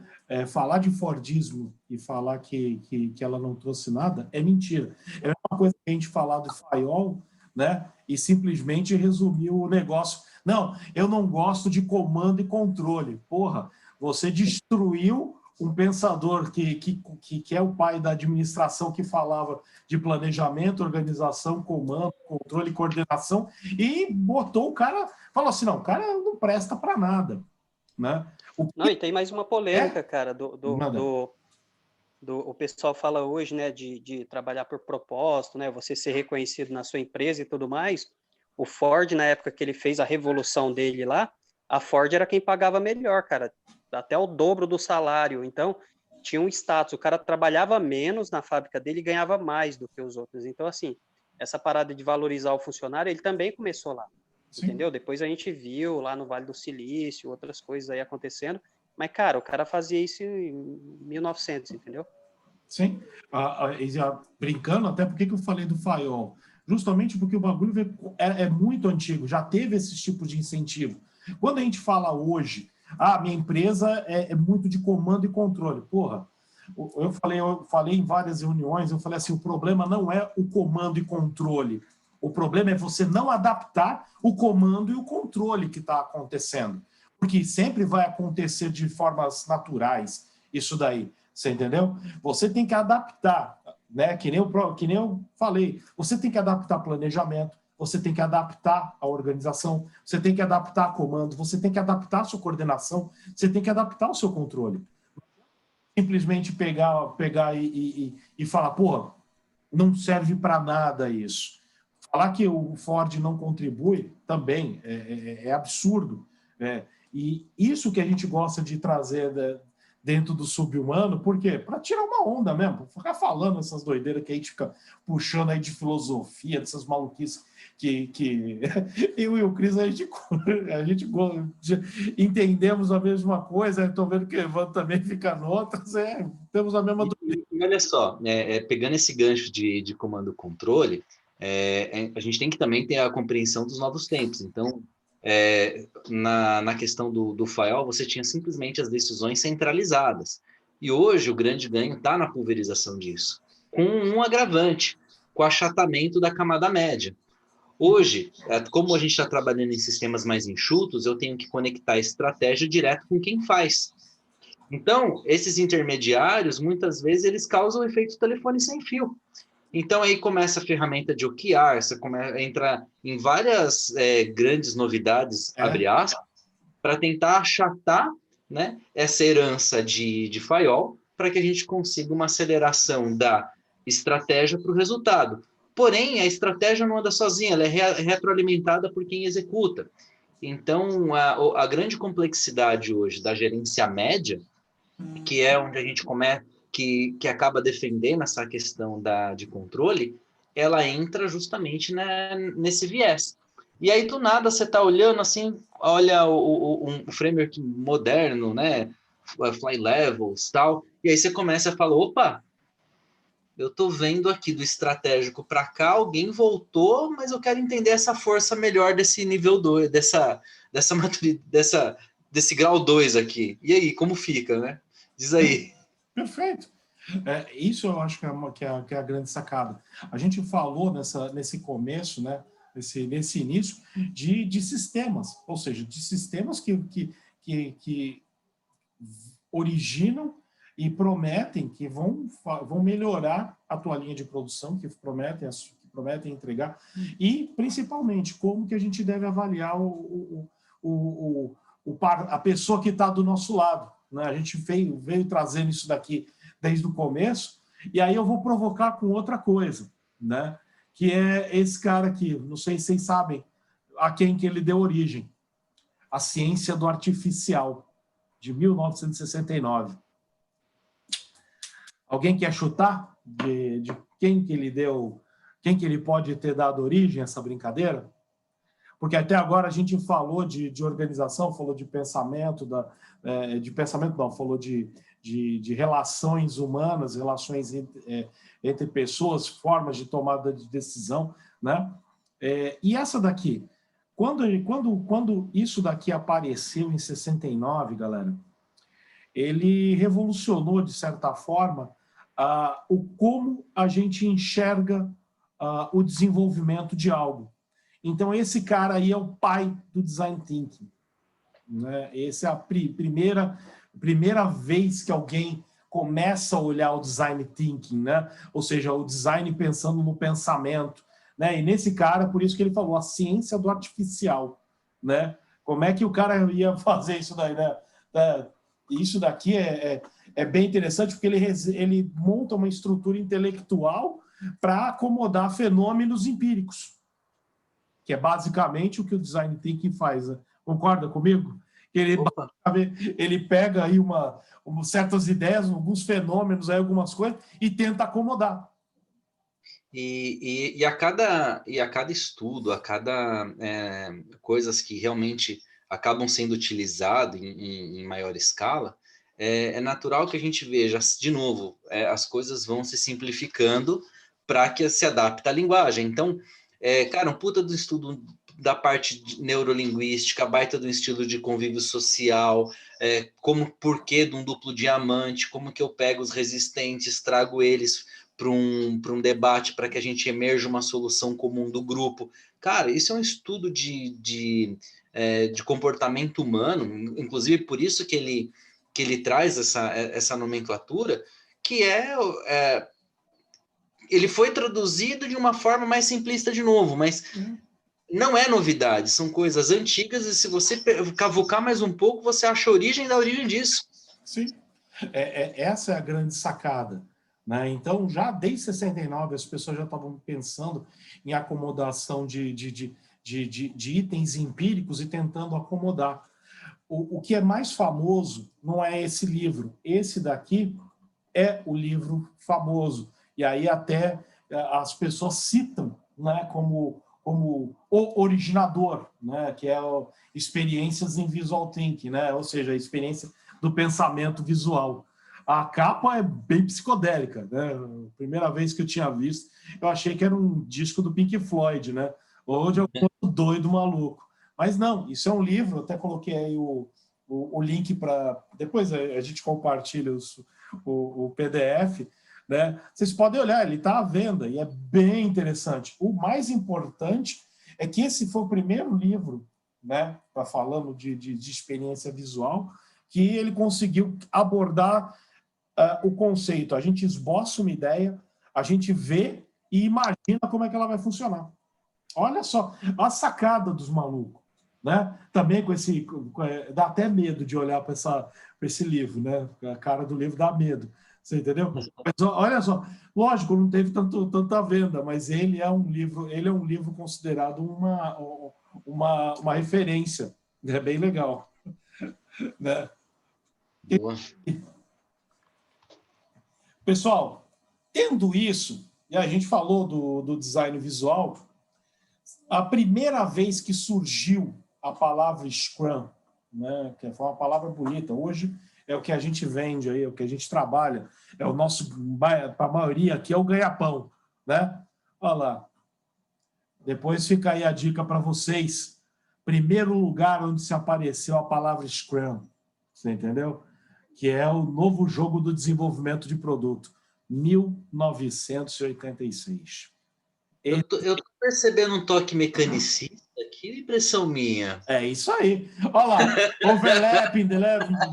falar de Fordismo e falar que ela não trouxe nada é mentira. É a mesma coisa que a gente falar do Fayol, né, e simplesmente resumir o negócio. Não, eu não gosto de comando e controle. Porra, você destruiu um pensador que é o pai da administração, que falava de planejamento, organização, comando, controle e coordenação, e botou o cara, falou assim, não, o cara não presta para nada, né? Não, e tem mais uma polêmica, cara, o pessoal fala hoje, né, de trabalhar por propósito, né, você ser reconhecido na sua empresa e tudo mais. O Ford, na época que ele fez a revolução dele lá, a Ford era quem pagava melhor, cara, até o dobro do salário. Então, tinha um status, o cara trabalhava menos na fábrica dele e ganhava mais do que os outros. Então, assim, essa parada de valorizar o funcionário, ele também começou lá, Sim. Entendeu? Depois a gente viu lá no Vale do Silício, outras coisas aí acontecendo, mas, cara, o cara fazia isso em 1900, entendeu? Sim, brincando, até porque que eu falei do Fayol? Justamente porque o bagulho é muito antigo, já teve esse tipo de incentivo. Quando a gente fala hoje, minha empresa é muito de comando e controle. Porra, eu falei em várias reuniões, eu falei assim, o problema não é o comando e controle, o problema é você não adaptar o comando e o controle que está acontecendo. Porque sempre vai acontecer de formas naturais isso daí. Você entendeu? Você tem que adaptar, né? Que nem eu falei, você tem que adaptar planejamento, você tem que adaptar a organização, você tem que adaptar a comando, você tem que adaptar a sua coordenação, você tem que adaptar o seu controle. Simplesmente pegar e falar, porra, não serve para nada isso. Falar que o Ford não contribui também é absurdo. E isso que a gente gosta de trazer dentro do subhumano, por quê? Para tirar uma onda mesmo, ficar falando essas doideiras que a gente fica puxando aí de filosofia, dessas maluquices que eu e o Cris, a gente entendemos a mesma coisa, estou vendo que o Evandro também fica noutras, temos a mesma doideira. E olha só, pegando esse gancho de comando-controle, a gente tem que também ter a compreensão dos novos tempos. Então, na questão do Fayol, você tinha simplesmente as decisões centralizadas. E hoje o grande ganho está na pulverização disso, com um agravante, com o achatamento da camada média. Hoje, como a gente está trabalhando em sistemas mais enxutos, eu tenho que conectar a estratégia direto com quem faz. Então, esses intermediários, muitas vezes, eles causam o efeito telefone sem fio. Então, aí começa a ferramenta de OKR, você entra em várias grandes novidades, abre aspas, para tentar achatar, né, essa herança de Fayol, para que a gente consiga uma aceleração da estratégia para o resultado. Porém, a estratégia não anda sozinha, ela é retroalimentada por quem executa. Então, a grande complexidade hoje da gerência média, que é onde a gente começa, que acaba defendendo essa questão de controle, ela entra justamente nesse viés. E aí, do nada, você está olhando assim, olha um framework moderno, né? Fly levels, tal, e aí você começa a falar, opa, eu estou vendo aqui do estratégico para cá, alguém voltou, mas eu quero entender essa força melhor desse nível 2, desse grau 2 aqui. E aí, como fica, né? Diz aí. Perfeito. Isso eu acho que é a grande sacada. A gente falou nesse começo, né, nesse início, de sistemas, ou seja, de sistemas que originam e prometem que vão melhorar a tua linha de produção, que prometem entregar, e principalmente como que a gente deve avaliar a pessoa que está do nosso lado. Né? A gente veio trazendo isso daqui desde o começo, e aí eu vou provocar com outra coisa, né? Que é esse cara aqui, não sei se vocês sabem a quem que ele deu origem, a ciência do artificial, de 1969. Alguém quer chutar de quem que ele deu, quem que ele pode ter dado origem a essa brincadeira? Porque até agora a gente falou de organização, falou de pensamento, falou de relações humanas, relações entre pessoas, formas de tomada de decisão, né? E essa daqui, quando isso daqui apareceu em 69, galera, ele revolucionou, de certa forma, o como a gente enxerga o desenvolvimento de algo. Então, esse cara aí é o pai do Design Thinking, né? Essa é a primeira vez que alguém começa a olhar o Design Thinking, né? Ou seja, o design pensando no pensamento, né? E nesse cara, por isso que ele falou, a ciência do artificial, né? Como é que o cara ia fazer isso daí, né? Isso daqui é bem interessante, porque ele monta uma estrutura intelectual para acomodar fenômenos empíricos, que é basicamente o que o Design Thinking faz. Né? Concorda comigo? Ele pega aí certas ideias, alguns fenômenos, aí, algumas coisas, e tenta acomodar. E a cada estudo, a cada coisas que realmente acabam sendo utilizadas em maior escala, é natural que a gente veja, de novo, as coisas vão se simplificando para que se adapte à linguagem. Então, cara, um puta do estudo da parte neurolinguística, baita do estilo de convívio social, como porquê de um duplo diamante, como que eu pego os resistentes, trago eles para um debate, para que a gente emerja uma solução comum do grupo. Cara, isso é um estudo de comportamento humano, inclusive por isso que ele traz essa nomenclatura, que ele foi traduzido de uma forma mais simplista de novo, mas não é novidade, são coisas antigas, e se você cavucar mais um pouco, você acha a origem da origem disso. Sim, essa é a grande sacada. Né? Então, já desde 69, as pessoas já estavam pensando em acomodação de itens empíricos e tentando acomodar. O que é mais famoso não é esse livro. Esse daqui é o livro famoso. E aí até as pessoas citam, né, como o originador, né, que é Experiências em Visual Thinking, né, ou seja, a experiência do pensamento visual. A capa é bem psicodélica, né? A primeira vez que eu tinha visto, eu achei que era um disco do Pink Floyd, né? Ou de algum doido maluco. Mas não, isso é um livro, eu até coloquei aí o link para... Depois a gente compartilha o PDF, né? Vocês podem olhar, ele está à venda e é bem interessante. O mais importante é que esse foi o primeiro livro, né, falando de experiência visual, que ele conseguiu abordar o conceito. A gente esboça uma ideia, a gente vê e imagina como é que ela vai funcionar. Olha só, a sacada dos malucos. Né? Também dá até medo de olhar para esse livro, né? A cara do livro dá medo, você entendeu? Mas olha só, lógico, não teve tanta venda, mas ele é um livro considerado uma referência, é bem legal, né? Boa. Pessoal, tendo isso, e a gente falou do design visual, a primeira vez que surgiu a palavra Scrum, né, que foi uma palavra bonita, hoje é o que a gente vende aí, é o que a gente trabalha, é o nosso, para a maioria aqui é o ganha-pão, né? Olha lá. Depois fica aí a dica para vocês. Primeiro lugar onde se apareceu a palavra Scrum, você entendeu? Que é o novo jogo do desenvolvimento de produto, 1986. Eu tô percebendo um toque mecanicista aqui, impressão minha. É isso aí. Olha lá, overlapping,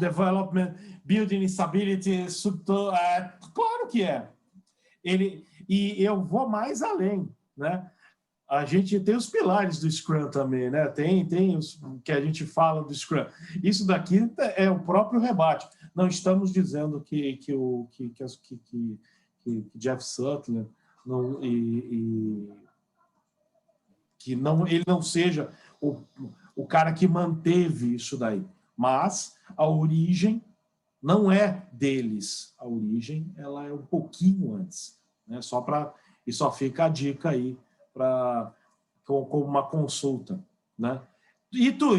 development, building stability, claro que é. E eu vou mais além, né? A gente tem os pilares do Scrum também, né? Tem os que a gente fala do Scrum. Isso daqui é o próprio rebate. Não estamos dizendo que Jeff Sutherland ele não seja o cara que manteve isso daí. Mas a origem não é deles. A origem ela é um pouquinho antes. Né? E só fica a dica aí como uma consulta. Né? E tu,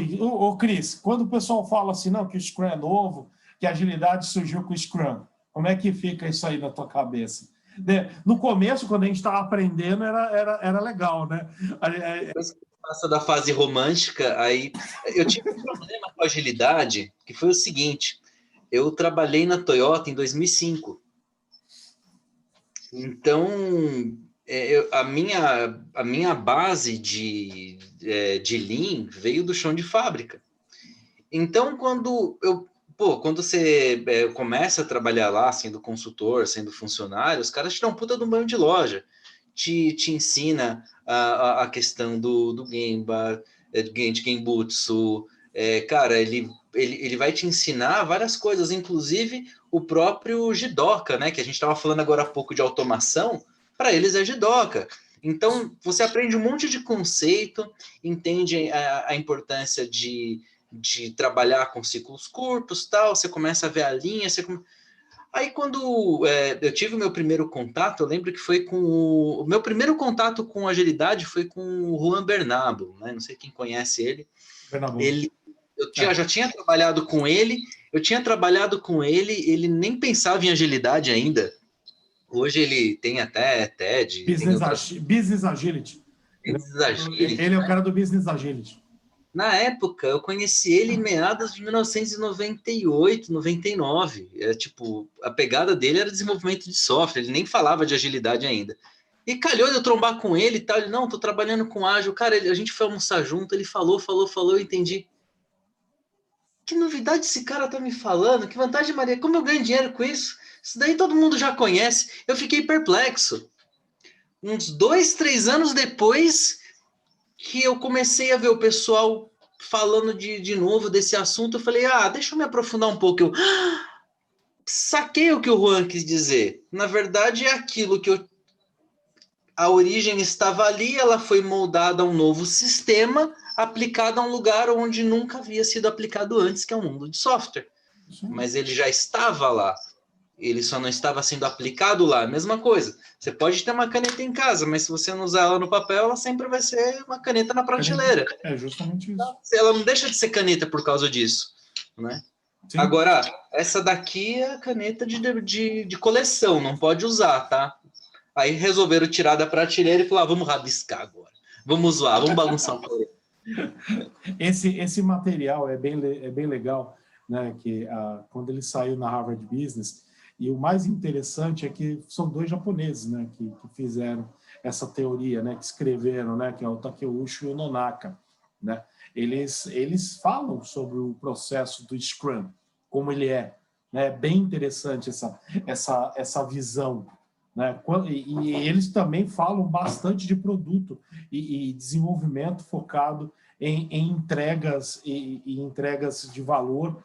Cris, quando o pessoal fala assim, não, que o Scrum é novo, que a agilidade surgiu com o Scrum, como é que fica isso aí na tua cabeça? No começo, quando a gente estava aprendendo, era legal, né? Depois que passa da fase romântica, aí eu tive um problema com a agilidade, que foi o seguinte: eu trabalhei na Toyota em 2005. Então, a minha base de Lean veio do chão de fábrica. Então, quando você começa a trabalhar lá, sendo consultor, sendo funcionário, os caras te dão um puta de um banho de loja. Te ensina a questão do Gemba, de Genbutsu. Cara, ele vai te ensinar várias coisas, inclusive o próprio Jidoka, né? Que a gente estava falando agora há pouco de automação, para eles é Jidoka. Então, você aprende um monte de conceito, entende a importância de trabalhar com ciclos curtos, tal, você começa a ver a linha, Aí, quando eu tive o meu primeiro contato, eu lembro que foi com o meu primeiro contato com agilidade foi com o Juan Bernabo, né? Não sei quem conhece ele. Já tinha trabalhado com ele, ele nem pensava em agilidade ainda. Hoje ele tem até TED. Business Agility. Ele é o cara do Business Agility. Na época, eu conheci ele em meados de 1998, 99. A pegada dele era desenvolvimento de software, ele nem falava de agilidade ainda. E calhou de eu trombar com ele e tal. Ele, não, tô trabalhando com ágil. Cara, a gente foi almoçar junto, ele falou, eu entendi. Que novidade esse cara tá me falando? Que vantagem, Maria? Como eu ganho dinheiro com isso? Isso daí todo mundo já conhece. Eu fiquei perplexo. Uns 2, 3 anos depois que eu comecei a ver o pessoal falando de novo desse assunto, eu falei, deixa eu me aprofundar um pouco. Eu saquei o que o Juan quis dizer. Na verdade, é aquilo que a origem estava ali, ela foi moldada a um novo sistema, aplicada a um lugar onde nunca havia sido aplicado antes, que é o mundo de software. Mas ele já estava lá. Ele só não estava sendo aplicado lá. Mesma coisa. Você pode ter uma caneta em casa, mas se você não usar ela no papel, ela sempre vai ser uma caneta na prateleira. É justamente isso. Ela não deixa de ser caneta por causa disso, né? Sim. Agora, essa daqui é a caneta de coleção, não pode usar, tá? Aí resolveram tirar da prateleira e falaram, vamos rabiscar agora. Vamos zoar, vamos bagunçar um pouco. Esse material é bem legal, né? Que quando ele saiu na Harvard Business, e o mais interessante é que são 2 japoneses, né, que fizeram essa teoria, né, que escreveram, né, que é o Takeuchi e o Nonaka, né? Eles falam sobre o processo do Scrum, como ele é, né? É bem interessante essa visão, né? E eles também falam bastante de produto e desenvolvimento focado em entregas e entregas de valor.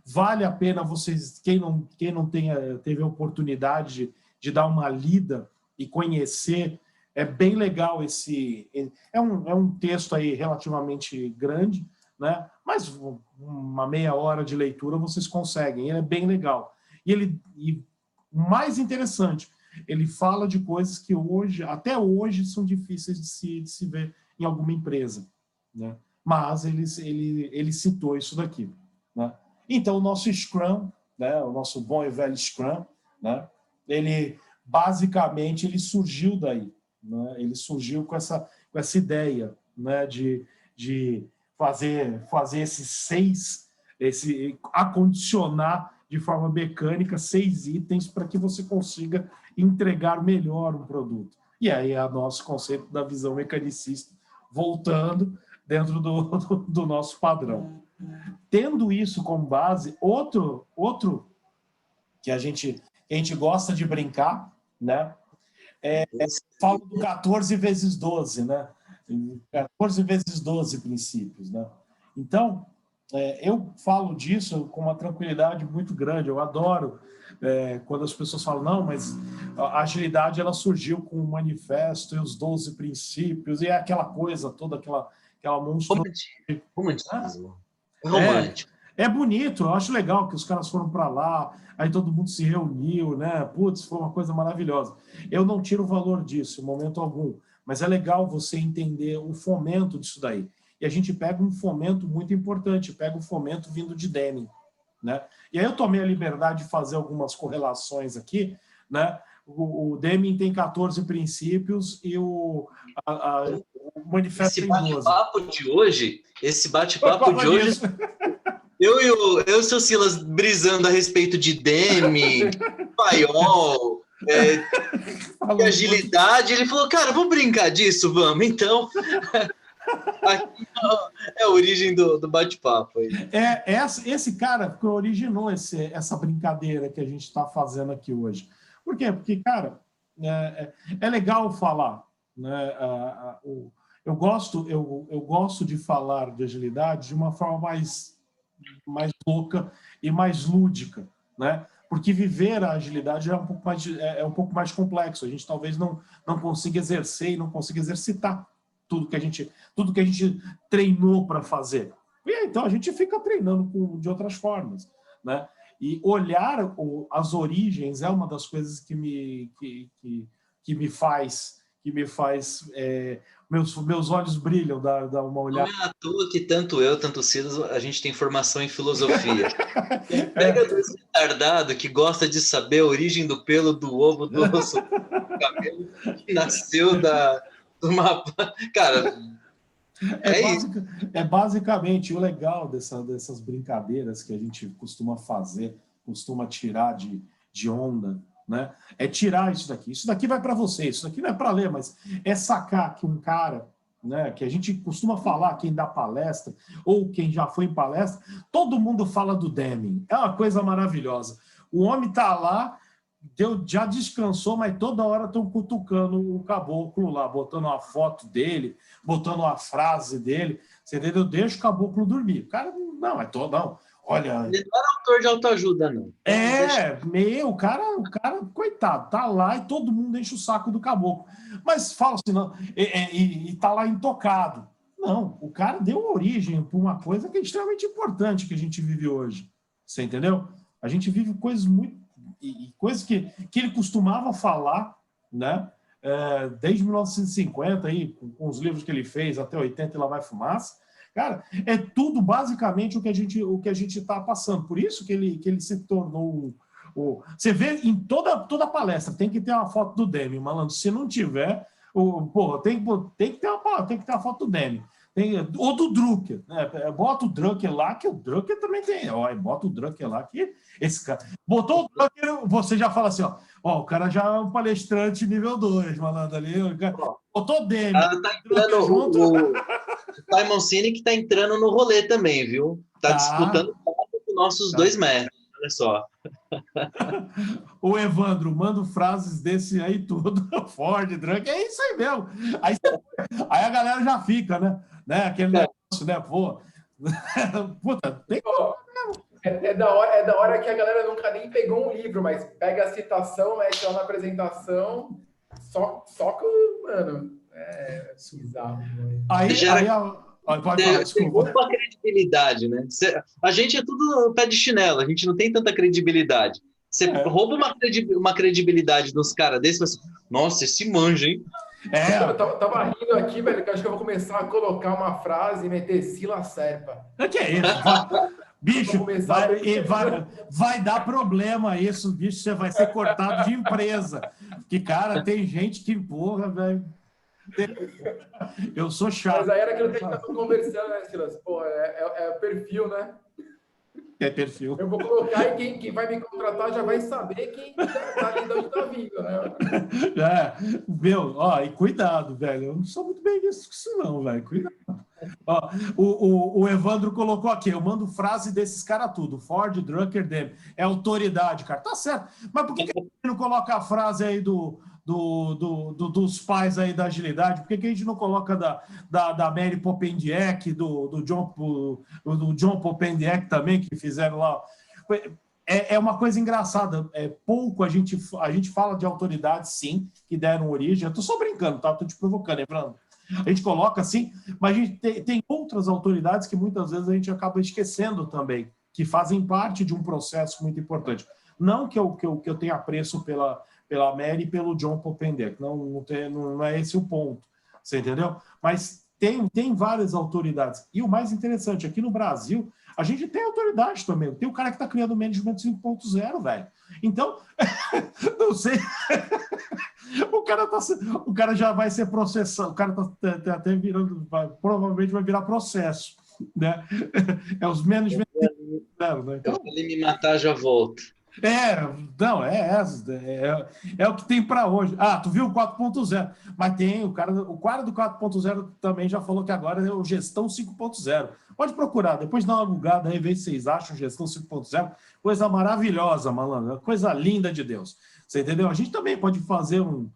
Vale a pena vocês, quem não teve a oportunidade de dar uma lida e conhecer, é bem legal é um texto aí relativamente grande, né? Mas uma meia hora de leitura vocês conseguem, ele é bem legal. E o mais interessante, ele fala de coisas que até hoje são difíceis de se ver em alguma empresa, né? Mas ele citou isso daqui. Né? Então, o nosso Scrum, né, o nosso bom e velho Scrum, né, ele basicamente ele surgiu daí. Né? Ele surgiu com essa ideia, né, de fazer acondicionar de forma mecânica 6 itens para que você consiga entregar melhor um produto. E aí é o nosso conceito da visão mecanicista voltando dentro do nosso padrão. Tendo isso como base, outro que a gente gosta de brincar, né? Falo do 14 vezes 12, né? 14 vezes 12 princípios, né? Então, eu falo disso com uma tranquilidade muito grande. Eu adoro quando as pessoas falam, não, mas a agilidade ela surgiu com o manifesto e os 12 princípios, e aquela coisa toda, aquela monstruosidade. Romantismo. Romântico. É bonito, eu acho legal que os caras foram para lá, aí todo mundo se reuniu, né? Putz, foi uma coisa maravilhosa. Eu não tiro o valor disso, em momento algum, mas é legal você entender o fomento disso daí. E a gente pega um fomento muito importante, pega o fomento vindo de Deming, né? E aí eu tomei a liberdade de fazer algumas correlações aqui, né? O Deming tem 14 princípios e o manifesto tem 12. Esse bate-papo de hoje eu e o seu Silas brisando a respeito de Demi, paiol, de agilidade. Ele falou, cara, vamos brincar disso, vamos. Então, aqui é a origem do bate-papo aí. Esse cara que originou essa brincadeira que a gente está fazendo aqui hoje. Por quê? Porque, cara, é legal falar, né? Eu gosto de falar de agilidade de uma forma mais louca e mais lúdica, né? Porque viver a agilidade é um pouco mais complexo. A gente talvez não consiga exercer e não consiga exercitar tudo que a gente treinou para fazer. E então a gente fica treinando de outras formas, né? E olhar as origens é uma das coisas que me faz meus olhos brilham, dá uma olhada. Não é à toa que tanto eu, tanto o Silas, a gente tem formação em filosofia. Pega dois retardados que gosta de saber a origem do pelo do ovo do osso do cabelo que nasceu do mapa. Cara, é basicamente o legal dessas brincadeiras que a gente costuma fazer, costuma tirar de onda, né? É tirar isso daqui. Isso daqui vai para você, isso daqui não é para ler, mas é sacar que um cara, né, que a gente costuma falar, quem dá palestra, ou quem já foi em palestra, todo mundo fala do Deming. É uma coisa maravilhosa. O homem está lá, já descansou, mas toda hora estão cutucando o caboclo lá, botando uma foto dele, botando uma frase dele, você entendeu? Deixa o caboclo dormir. O cara, não. Olha... Ele não era autor de autoajuda, não. O cara, coitado, tá lá e todo mundo enche o saco do caboclo. Mas fala assim, não, e tá lá intocado. Não, o cara deu origem para uma coisa que é extremamente importante que a gente vive hoje. Você entendeu? A gente vive coisas coisas que ele costumava falar, né? Desde 1950, aí, com os livros que ele fez, até 80 e lá vai fumaça. Cara, é tudo basicamente o que a gente está passando. Por isso que ele se tornou você vê em toda palestra tem que ter uma foto do Demi, malandro. Se não tiver, tem que ter uma foto do Demi. Ou do Drucker, né? Bota o Drucker lá, que o Drucker também tem. Bota o Drucker lá, que esse cara. Botou o Drucker, você já fala assim, o cara já é um palestrante nível 2, malandro ali. Botou o Demi. Tá entrando junto. O Simon Sinek tá entrando no rolê também, viu? Tá disputando com nossos 2 metros. Olha só. O Evandro, manda frases desse aí tudo. Ford, Drucker, é isso aí mesmo. Aí a galera já fica, né? Aquele negócio, né? Pô. Puta, tem É da hora que a galera nunca nem pegou um livro, mas pega a citação, mete lá na apresentação, só que, mano, é bizarro. Tem pouca credibilidade, né? A gente é tudo pé de chinelo, a gente não tem tanta credibilidade. Você rouba uma credibilidade dos caras desses, mas, nossa, esse manja, hein? Eu tava rindo aqui, velho, que acho que eu vou começar a colocar uma frase e meter Sila Serpa. Que é isso? Bicho, vai dar problema isso, bicho, você vai ser cortado de empresa. Porque, cara, tem gente que, porra, velho. Eu sou chato. Mas aí era aquilo que a gente tava conversando, né, Silas? Pô, é perfil, né? É perfil. Eu vou colocar e quem vai me contratar já vai saber quem tá ali de onde tá vindo, né? E cuidado, velho. Eu não sou muito bem visto com isso, não, velho. Cuidado. O Evandro colocou aqui, eu mando frase desses caras tudo. Ford, Drucker, Demi. É autoridade, cara. Tá certo. Mas por que a gente não coloca a frase aí dos pais aí da agilidade? Por que a gente não coloca da Mary Popendiek, do John Popendiek também, que fizeram lá? É uma coisa engraçada. Pouco a gente fala de autoridades, sim, que deram origem. Eu estou só brincando, tá? Estou te provocando, Evandro. A gente coloca assim, mas a gente tem outras autoridades que muitas vezes a gente acaba esquecendo também, que fazem parte de um processo muito importante. Não que eu tenha apreço pela Mary e pelo John Popendiek, não é esse o ponto, você entendeu? Mas tem várias autoridades. E o mais interessante, aqui no Brasil, a gente tem autoridade também. Tem o cara que está criando o Management 5.0, velho. Então, não sei... O cara já vai ser processado, o cara tá até virando, provavelmente vai virar processo, né? Os Management né? Eu Então, vou ali me matar, já volto. não, é o que tem para hoje. Ah, tu viu o 4.0, mas tem o cara do 4.0 também já falou que agora é o Gestão 5.0. Pode procurar, depois dá uma bugada aí, ver se vocês acham Gestão 5.0. Coisa maravilhosa, malandro, coisa linda de Deus. Você entendeu? A gente também pode fazer um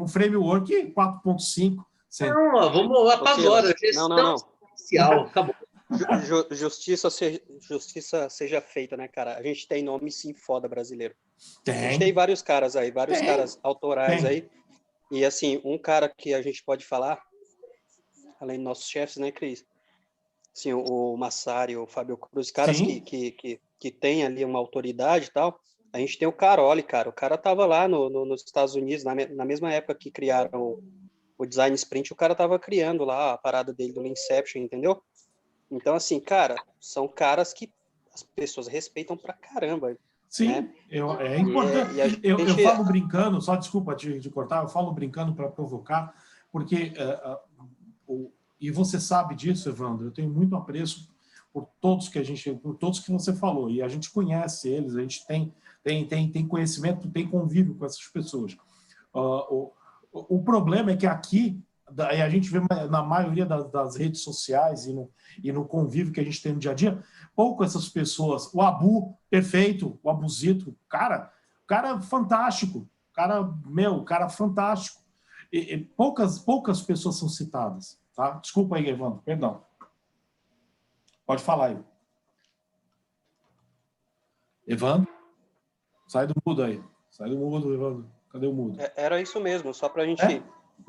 framework 4.5. Não, ó, vamos apavora. Silas, Gestão não. espacial, acabou. Justiça seja feita, né, cara? A gente tem nome sim foda brasileiro. A gente Tem, tem vários caras aí, vários tem, caras autorais tem. aí. E assim, um cara que a gente pode falar, além dos nossos chefes, né, Cris? Assim, o Massari, o Fábio Cruz, caras Sim. que tem ali uma autoridade e tal. A gente tem o Caroli, cara. O cara tava lá nos Estados Unidos, na mesma época que criaram o Design Sprint, o cara tava criando lá a parada dele do Inception, entendeu? Então, assim, cara, são caras que as pessoas respeitam pra caramba, Sim, né? é importante. E a Eu gente... falo brincando, só desculpa te cortar, eu falo brincando para provocar, porque, e você sabe disso, Evandro, eu tenho muito apreço por todos que você falou, e a gente conhece eles, a gente tem conhecimento, tem convívio com essas pessoas. O problema é que aqui, e a gente vê na maioria das redes sociais e no convívio que a gente tem no dia a dia, pouco essas pessoas. O Abu, perfeito, o Abuzito, cara fantástico, cara fantástico. E poucas pessoas são citadas, tá? Desculpa aí, Evandro, perdão. Pode falar aí. Evandro, sai do mudo aí. Sai do mudo, Evandro. Cadê o mudo? Era isso mesmo, só pra gente...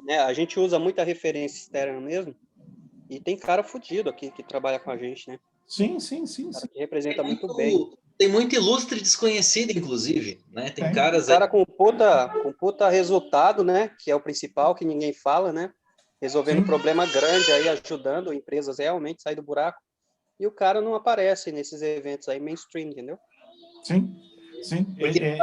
Né, a gente usa muita referência externa mesmo, e tem cara fudido aqui que trabalha com a gente, né? Sim. Cara que representa muito bem. Tem muito ilustre desconhecido, inclusive, né? Tem caras Cara aí. com puta resultado, né? Que é o principal, que ninguém fala, né? Resolvendo problema grande aí, ajudando empresas realmente a sair do buraco. E o cara não aparece nesses eventos aí mainstream, entendeu? Sim. Porque,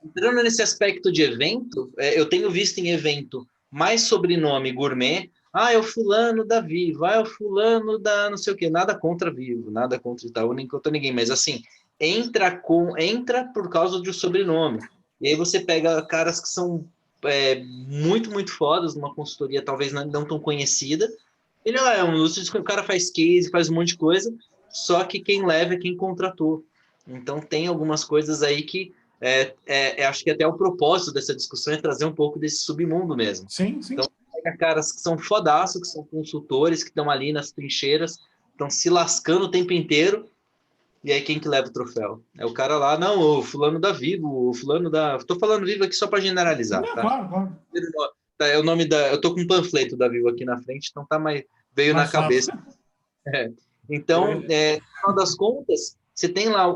entrando nesse aspecto de evento, eu tenho visto em evento mais sobrenome gourmet. Ah, é o fulano da Vivo, é o fulano da não sei o quê. Nada contra Vivo, nada contra Itaú, nem contra ninguém. Mas assim, entra por causa do sobrenome. E aí você pega caras que são muito, muito fodas, numa consultoria talvez não tão conhecida. Ele é um o cara faz case, faz um monte de coisa, só que quem leva é quem contratou. Então tem algumas coisas aí que acho que até o propósito dessa discussão é trazer um pouco desse submundo mesmo. Sim. Então, pega caras que são fodaços, que são consultores, que estão ali nas trincheiras, estão se lascando o tempo inteiro, e aí quem que leva o troféu? É o cara lá, não, o fulano da Vivo, o fulano da... Tô falando Vivo aqui só para generalizar, Não, tá? claro. Tá, é o nome da... Eu tô com um panfleto da Vivo aqui na frente, então veio na cabeça. Então, no final das contas, você tem lá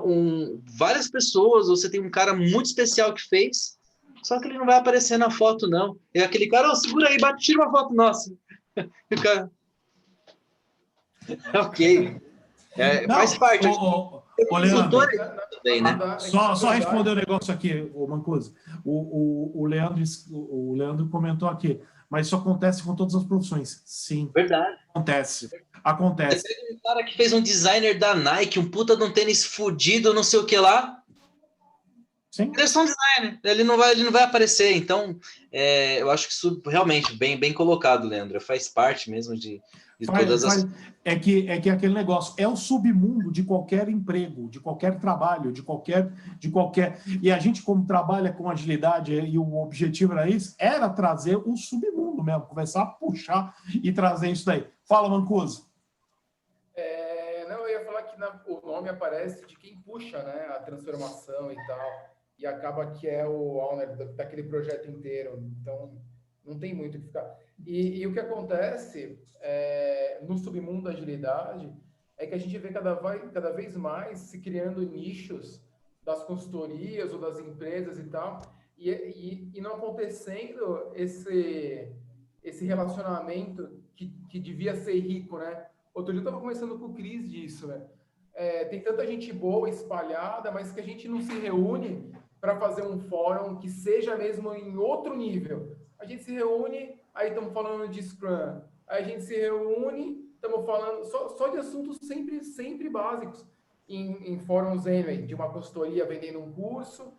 várias pessoas, ou você tem um cara muito especial que fez, só que ele não vai aparecer na foto, não. É aquele cara, segura aí, tira uma foto nossa. E o cara... Ok. Faz parte. Leandro, também, né? Só responder o negócio aqui, o Mancuso. O Leandro comentou aqui, mas isso acontece com todas as profissões. Sim. Verdade. Acontece. Você pega um cara que fez um designer da Nike, um puta de um tênis fudido, não sei o que lá. Sim. Ele é só um designer, ele não vai aparecer. Então, eu acho que isso realmente bem colocado, Leandro. Faz parte mesmo de todas as... É que aquele negócio é o submundo de qualquer emprego, de qualquer trabalho, de qualquer. E a gente, como trabalha com agilidade, e o objetivo era trazer o submundo mesmo, começar a puxar e trazer isso daí. Fala, Mancuso. Não, eu ia falar que o nome aparece de quem puxa, né, a transformação e tal, e acaba que é o owner daquele projeto inteiro. Então, não tem muito o que ficar. E o que acontece no submundo da agilidade é que a gente vê cada vez mais se criando nichos das consultorias ou das empresas e tal, e não acontecendo esse relacionamento que devia ser rico, né? Outro dia eu estava conversando com o Cris disso, né? Tem tanta gente boa espalhada, mas que a gente não se reúne para fazer um fórum que seja mesmo em outro nível. A gente se reúne, aí estamos falando de Scrum. Aí a gente se reúne, estamos falando só de assuntos sempre básicos. em fóruns Amway, de uma consultoria vendendo um curso.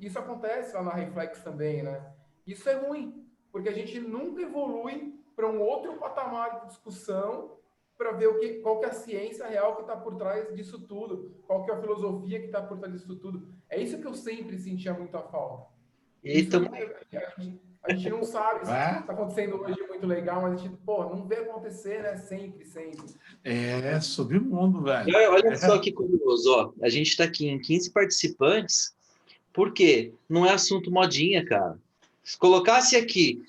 Isso acontece lá na Reflex também, né? Isso é ruim, porque a gente nunca evolui para um outro patamar de discussão para ver qual que é a ciência real que está por trás disso tudo, qual que é a filosofia que está por trás disso tudo. É isso que eu sempre sentia muita falta. E também A gente não sabe se está acontecendo hoje muito legal, mas a gente, pô, não vê acontecer, né? Sempre, sempre. É, submundo, velho. olha só que curioso, ó. A gente está aqui em 15 participantes, por quê? Não é assunto modinha, cara. Se colocasse aqui,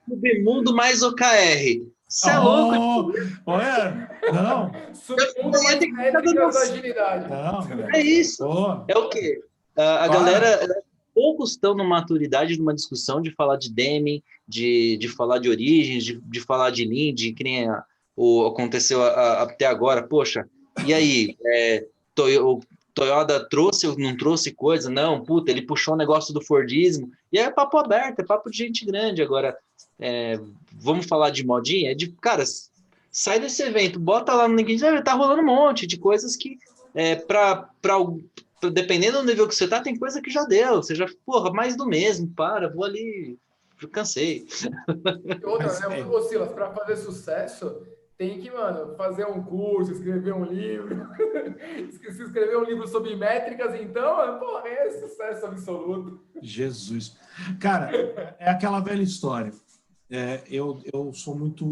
Submundo mais OKR. Você é louco? Olha, não. Submundo mais métricas da agilidade. Não, É isso. Oh. É o quê? A galera, poucos estão na maturidade de uma discussão de falar de Deming, de falar de origens, de falar de Lean, de que nem aconteceu até agora. Poxa, e aí? O Toyota trouxe ou não trouxe coisa? Não, puta, ele puxou um negócio do Fordismo. E é papo aberto, é papo de gente grande. Agora, vamos falar de modinha? Cara, sai desse evento, bota lá no LinkedIn, tá rolando um monte de coisas que, dependendo do nível que você tá, tem coisa que já deu. Você já, porra, mais do mesmo, vou ali, cansei. Outra, né? Ô, Silas, para fazer sucesso, tem que, mano, fazer um curso, escrever um livro. Se escrever um livro sobre métricas, então, porra, é sucesso absoluto. Jesus. Cara, é aquela velha história. Eu sou muito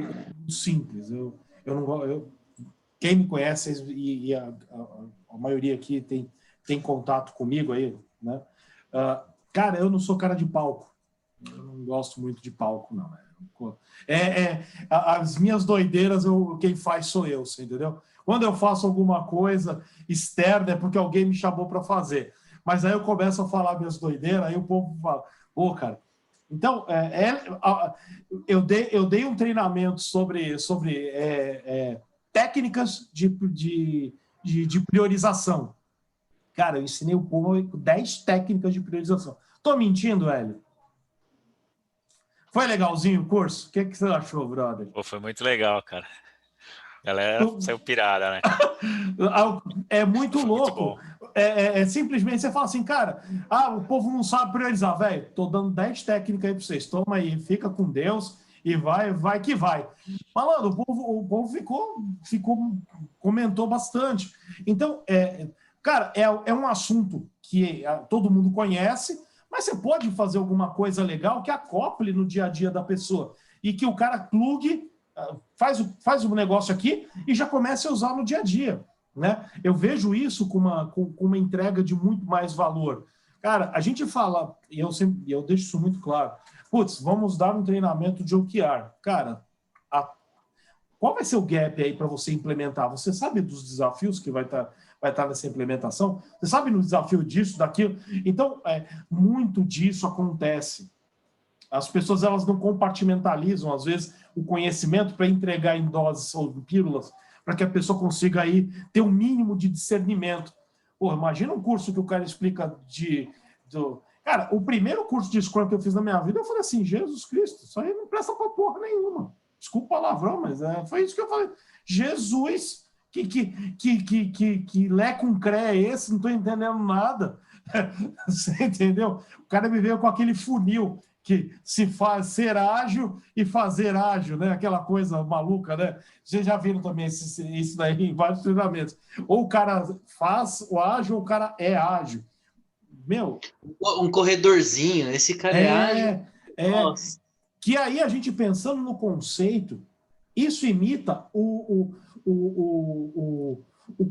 simples. Eu não, quem me conhece, e a maioria aqui tem contato comigo aí, né? Cara, eu não sou cara de palco. Eu não gosto muito de palco, não. As minhas doideiras, quem faz sou eu, você entendeu? Quando eu faço alguma coisa externa, é porque alguém me chamou para fazer. Mas aí eu começo a falar minhas doideiras, aí o povo fala, pô, cara. Então, eu dei um treinamento sobre técnicas de priorização. Cara, eu ensinei o povo 10 técnicas de priorização. Tô mentindo, Hélio? Foi legalzinho o curso? O que você achou, brother? Pô, foi muito legal, cara. A galera saiu pirada, né? É muito foi louco. Muito simplesmente você fala assim, cara, o povo não sabe priorizar, velho. Tô dando 10 técnicas aí para vocês. Toma aí, fica com Deus e vai que vai. Malandro, o povo comentou bastante. Então, cara, é um assunto que todo mundo conhece, mas você pode fazer alguma coisa legal que acople no dia a dia da pessoa e que o cara plugue, faz um negócio aqui e já comece a usar no dia a dia, né? Eu vejo isso com uma entrega de muito mais valor. Cara, a gente fala, e eu deixo isso muito claro, putz, vamos dar um treinamento de OKR. Cara, qual vai ser o gap aí para você implementar? Você sabe dos desafios que vai estar nessa implementação? Você sabe no desafio disso, daquilo? Então, muito disso acontece. As pessoas elas não compartimentalizam, às vezes, o conhecimento para entregar em doses ou em pílulas, para que a pessoa consiga aí ter um mínimo de discernimento. Pô, imagina um curso que o cara explica Cara, o primeiro curso de Scrum que eu fiz na minha vida, eu falei assim, Jesus Cristo, isso aí não presta pra porra nenhuma. Desculpa o palavrão, mas foi isso que eu falei. Jesus, que lé com cré é esse? Não estou entendendo nada. Você entendeu? O cara me veio com aquele funil que se faz ser ágil e fazer ágil, né? Aquela coisa maluca, né? Vocês já viram também isso daí em vários treinamentos. Ou o cara faz o ágil ou o cara é ágil. Meu... Um corredorzinho, esse cara é ágil. Nossa. Que aí a gente pensando no conceito, isso imita o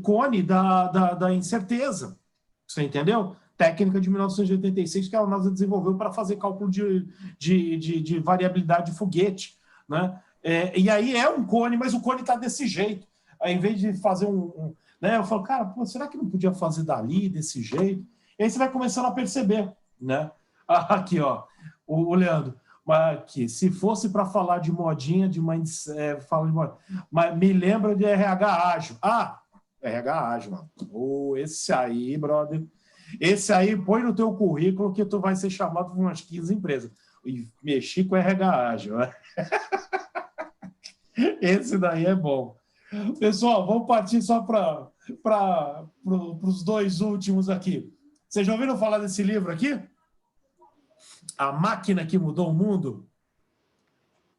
cone da incerteza. Você entendeu? Técnica de 1986 que a NASA desenvolveu para fazer cálculo de variabilidade de foguete, né? E aí é um cone, mas o cone está desse jeito. Aí, em vez de fazer né, eu falo, cara, pô, será que não podia fazer dali, desse jeito? E aí você vai começando a perceber, né? Aqui, ó, o Leandro. Aqui, se fosse para falar de modinha, mas me lembra de RH ágil. RH ágil, mano. Esse aí, brother. Esse aí, põe no teu currículo que tu vai ser chamado por umas 15 empresas. E mexi com RH ágil. Né? Esse daí é bom. Pessoal, vamos partir só para para os dois últimos aqui. Vocês já ouviram falar desse livro aqui? A Máquina que Mudou o Mundo?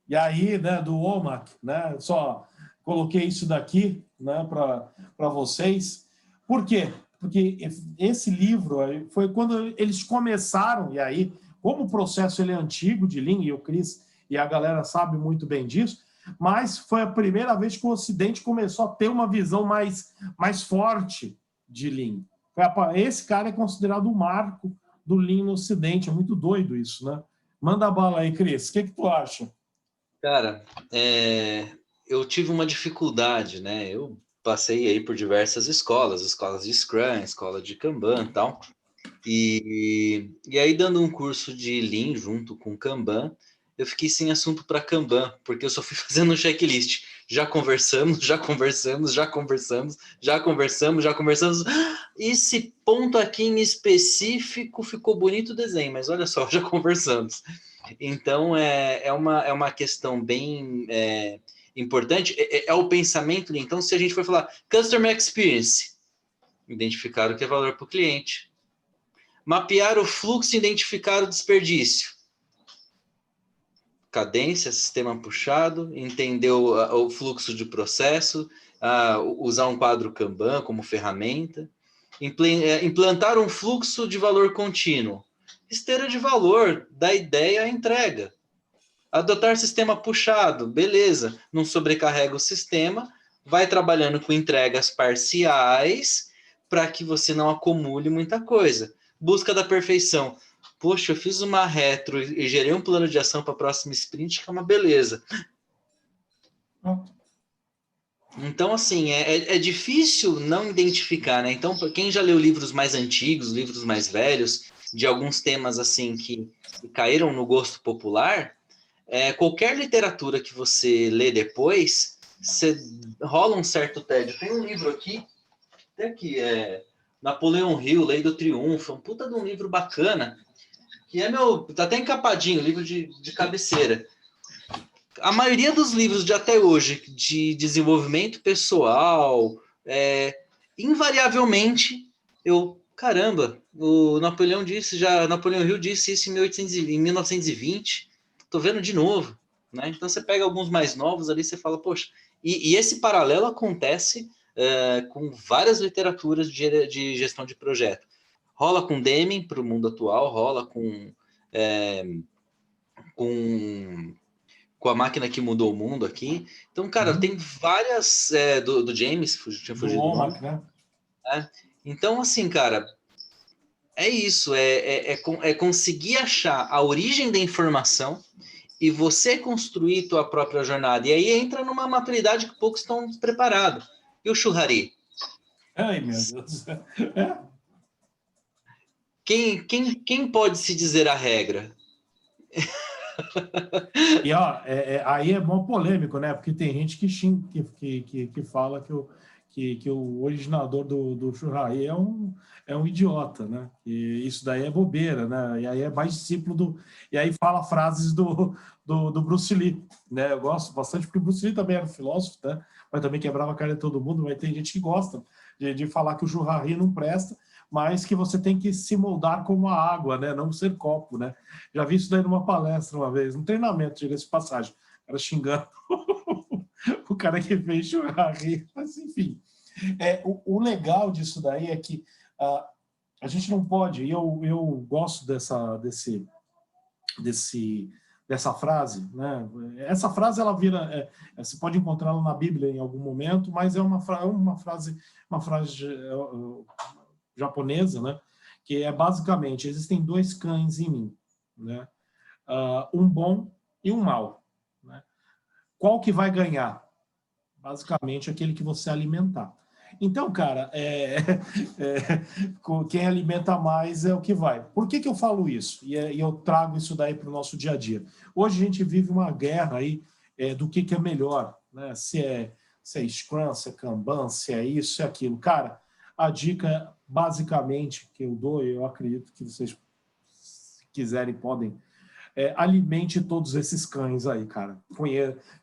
E aí, né, do Womack, né? Só coloquei isso daqui, né, para vocês. Por quê? Porque esse livro foi quando eles começaram, e aí, como o processo ele é antigo de Lean, e o Chris e a galera sabe muito bem disso, mas foi a primeira vez que o Ocidente começou a ter uma visão mais forte de Lean. Esse cara é considerado o marco do Lean no Ocidente. É muito doido isso, né? Manda bala aí, Cris. O que tu acha? Cara, eu tive uma dificuldade, né? Eu passei aí por diversas escolas de Scrum, escola de Kanban e tal. E aí, dando um curso de Lean junto com Kanban, eu fiquei sem assunto para Kanban, porque eu só fui fazendo um checklist. Já conversamos. Esse ponto aqui em específico ficou bonito o desenho, mas olha só, já conversamos. Então, é uma questão bem importante, é o pensamento. Então, se a gente for falar Customer Experience, identificar o que é valor para o cliente. Mapear o fluxo e identificar o desperdício. Cadência, sistema puxado, entender o fluxo de processo, usar um quadro Kanban como ferramenta, implantar um fluxo de valor contínuo, esteira de valor, da ideia à entrega. Adotar sistema puxado, beleza, não sobrecarrega o sistema, vai trabalhando com entregas parciais para que você não acumule muita coisa. Busca da perfeição. Poxa, eu fiz uma retro e gerei um plano de ação para a próxima sprint, que é uma beleza. Então, assim, é difícil não identificar, né? Então, quem já leu livros mais antigos, livros mais velhos, de alguns temas, assim, que caíram no gosto popular, qualquer literatura que você lê depois, rola um certo tédio. Tem um livro aqui, até que Napoleão Hill, Lei do Triunfo, um puta de um livro bacana, que tá até encapadinho, livro de cabeceira. A maioria dos livros de até hoje, de desenvolvimento pessoal, invariavelmente, caramba, o Napoleão Hill disse isso em 1920, tô vendo de novo, né? Então você pega alguns mais novos ali, você fala, poxa, e esse paralelo acontece com várias literaturas de gestão de projeto. Rola com Deming para o mundo atual, rola com a Máquina que Mudou o Mundo aqui. Então, cara, tem várias do James, tinha fugido o nome. Né? Então, assim, cara, é isso, é conseguir achar a origem da informação e você construir tua própria jornada. E aí entra numa maturidade que poucos estão preparados. E o Churrari? Ai, meu Deus. Quem pode se dizer a regra? E ó, aí é bom polêmico, né? Porque tem gente que fala que o originador do Churrari é um idiota, né? E isso daí é bobeira, né? E aí é mais discípulo e aí fala frases do Bruce Lee, né? Eu gosto bastante, porque o Bruce Lee também era um filósofo, né? Mas também quebrava a cara de todo mundo, mas tem gente que gosta de falar que o Churrari não presta, mas que você tem que se moldar como a água, né? Não ser copo, né? Já vi isso daí numa palestra uma vez, um treinamento, diga-se de passagem. O cara xingando o cara que fez Churrari. Mas, enfim, o legal disso daí é que a gente não pode, e eu gosto dessa frase, né? Essa frase, ela vira, você pode encontrá-la na Bíblia em algum momento, mas é uma frase japonesa, né? Que é basicamente, existem dois cães em mim, né? Um bom e um mau, né? Qual que vai ganhar? Basicamente, aquele que você alimentar. Então, cara, quem alimenta mais é o que vai. Por que eu falo isso? E eu trago isso daí para o nosso dia a dia. Hoje a gente vive uma guerra aí do que é melhor, né? Se é Scrum, se é Kanban, se é isso, se é aquilo. Cara, a dica, basicamente, que eu dou, eu acredito que vocês, se quiserem, podem alimente todos esses cães aí, cara.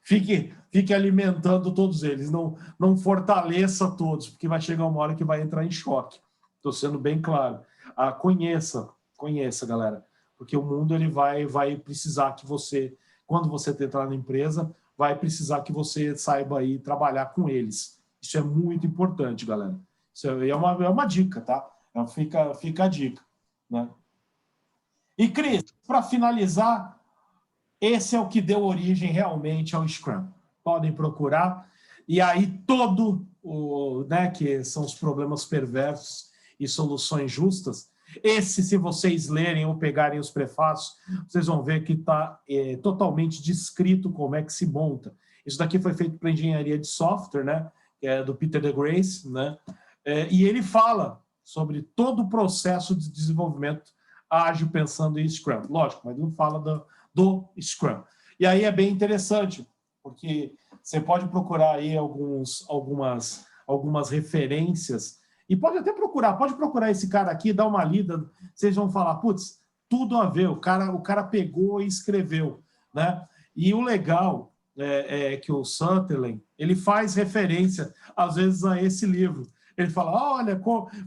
Fique alimentando todos eles, não fortaleça todos, porque vai chegar uma hora que vai entrar em choque. Estou sendo bem claro. Conheça, galera, porque o mundo ele vai precisar que você, quando você entrar na empresa, vai precisar que você saiba aí trabalhar com eles. Isso é muito importante, galera. Isso é uma dica, tá? Então, fica a dica, né? E, Cris, para finalizar, esse é o que deu origem realmente ao Scrum. Podem procurar. E aí né, que são os problemas perversos e soluções justas, se vocês lerem ou pegarem os prefácios, vocês vão ver que está totalmente descrito como é que se monta. Isso daqui foi feito para engenharia de software, né, que é do Peter DeGrasse, né, e ele fala sobre todo o processo de desenvolvimento ágil pensando em Scrum. Lógico, mas não fala do Scrum. E aí é bem interessante, porque você pode procurar aí algumas referências, e pode procurar esse cara aqui, dar uma lida, vocês vão falar, putz, tudo a ver, o cara pegou e escreveu, né? E o legal é que o Sutherland, ele faz referência, às vezes, a esse livro. Ele fala, olha,